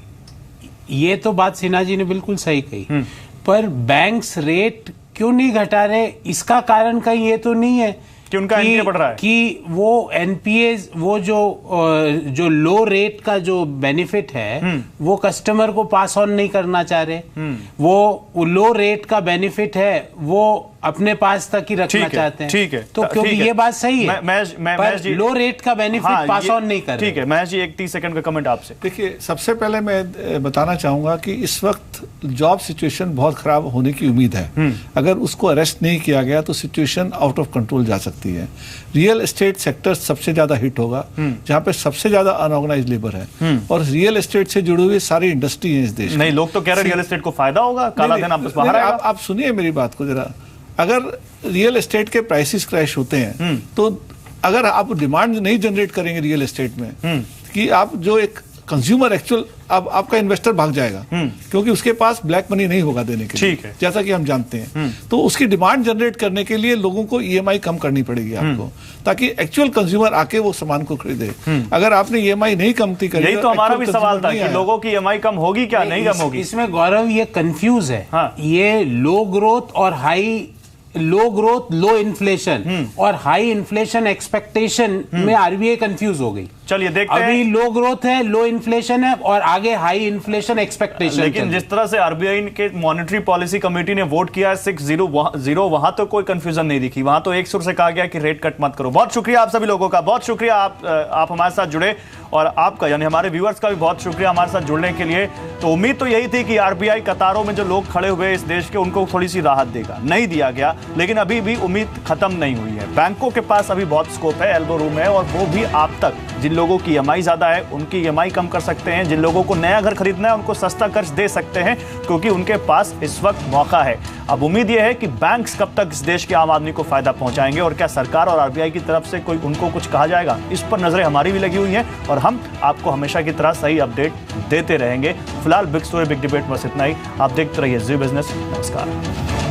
ये तो बात सिन्हा जी ने बिल्कुल सही कही, पर बैंक्स रेट क्यों नहीं घटा रहे? इसका कारण कहीं ये तो नहीं है कि उनका एनपीए बढ़ रहा है, कि वो एनपीए, वो जो लो रेट का जो बेनिफिट है वो कस्टमर को पास ऑन नहीं करना चाह रहे। वो लो रेट का बेनिफिट है वो अपने पास तक ही रखना चाहते हैं। ठीक है, तो क्योंकि ये बात सही है, महेश जी लो रेट का बेनिफिट पास ऑन नहीं कर रहे। ठीक है महेश जी, एक 30 सेकंड का कमेंट आपसे। देखिए, सबसे पहले मैं बताना चाहूंगा कि इस वक्त जॉब सिचुएशन बहुत खराब होने की उम्मीद है। अगर उसको अरेस्ट नहीं किया गया तो सिचुएशन आउट ऑफ कंट्रोल जा सकती है। रियल एस्टेट सेक्टर सबसे ज्यादा हिट होगा, जहां पे सबसे ज्यादा अनऑर्गेनाइज लेबर है, और रियल एस्टेट से जुड़ी हुई सारी इंडस्ट्री है इस देश में। नहीं, लोग तो कह रहे रियल एस्टेट को फायदा होगा, काला धन आपस बाहर आएगा। आप सुनिए मेरी बात को जरा। अगर रियल एस्टेट के प्राइसेस क्रैश होते हैं तो अगर आप डिमांड नहीं जनरेट करेंगे रियल एस्टेट में, कि आप जो एक कंज्यूमर एक्चुअल आपका इन्वेस्टर भाग जाएगा, क्योंकि उसके पास ब्लैक मनी नहीं होगा देने के लिए। ठीक है, जैसा कि हम जानते हैं। तो उसकी डिमांड जनरेट करने के लिए लोगों को ईएमआई कम करनी पड़ेगी आपको, ताकि एक्चुअल कंज्यूमर आके वो सामान को खरीदे। अगर आपने ईएमआई नहीं कम करी, यही तो हमारा भी सवाल था कि लोगों की ईएमआई कम होगी क्या, नहीं कम होगी। इसमें गौरव ये कंफ्यूज है। ये लो ग्रोथ और लो इन्फ्लेशन और हाई इन्फ्लेशन एक्सपेक्टेशन में आरबीआई कंफ्यूज हो गई। चलिए देखते हैं। अभी लो ग्रोथ है, लो इन्फ्लेशन है और आगे हाई इन्फ्लेशन एक्सपेक्टेशन। लेकिन जिस तरह से आरबीआई के मॉनेटरी पॉलिसी कमेटी ने वोट किया है 6-0, वहां तो कोई कंफ्यूजन नहीं दिखी। वहां तो एक सुर से कहा गया कि रेट कट मत करो। बहुत शुक्रिया आप सभी लोगों का, बहुत शुक्रिया आप हमारे साथ जुड़े, और आपका यानी हमारे व्यूअर्स का भी बहुत शुक्रिया हमारे साथ जुड़ने के लिए। तो उम्मीद तो यही थी कि आरबीआई कतारों में जो लोग खड़े हुए इस देश के, उनको थोड़ी सी राहत देगा, नहीं दिया गया। लेकिन अभी भी उम्मीद खत्म नहीं हुई है। बैंकों के पास अभी बहुत स्कोप है, एल्बो रूम है, और वो भी आप तक, जिन लोगों की ईएमआई ज्यादा है उनकी ईएमआई कम कर सकते हैं, जिन लोगों को नया घर खरीदना है उनको सस्ता कर्ज दे सकते हैं, क्योंकि उनके पास इस वक्त मौका है। अब उम्मीद यह है कि बैंक्स कब तक इस देश के आम आदमी को फायदा पहुंचाएंगे, और क्या सरकार और आरबीआई की तरफ से कोई उनको कुछ कहा जाएगा, इस पर नजरें हमारी भी लगी हुई हैं, और हम आपको हमेशा की तरह सही अपडेट देते रहेंगे। फिलहाल बिग स्टोरी बिग डिबेट बस इतना ही। आप देखते रहिए जी बिजनेस। नमस्कार।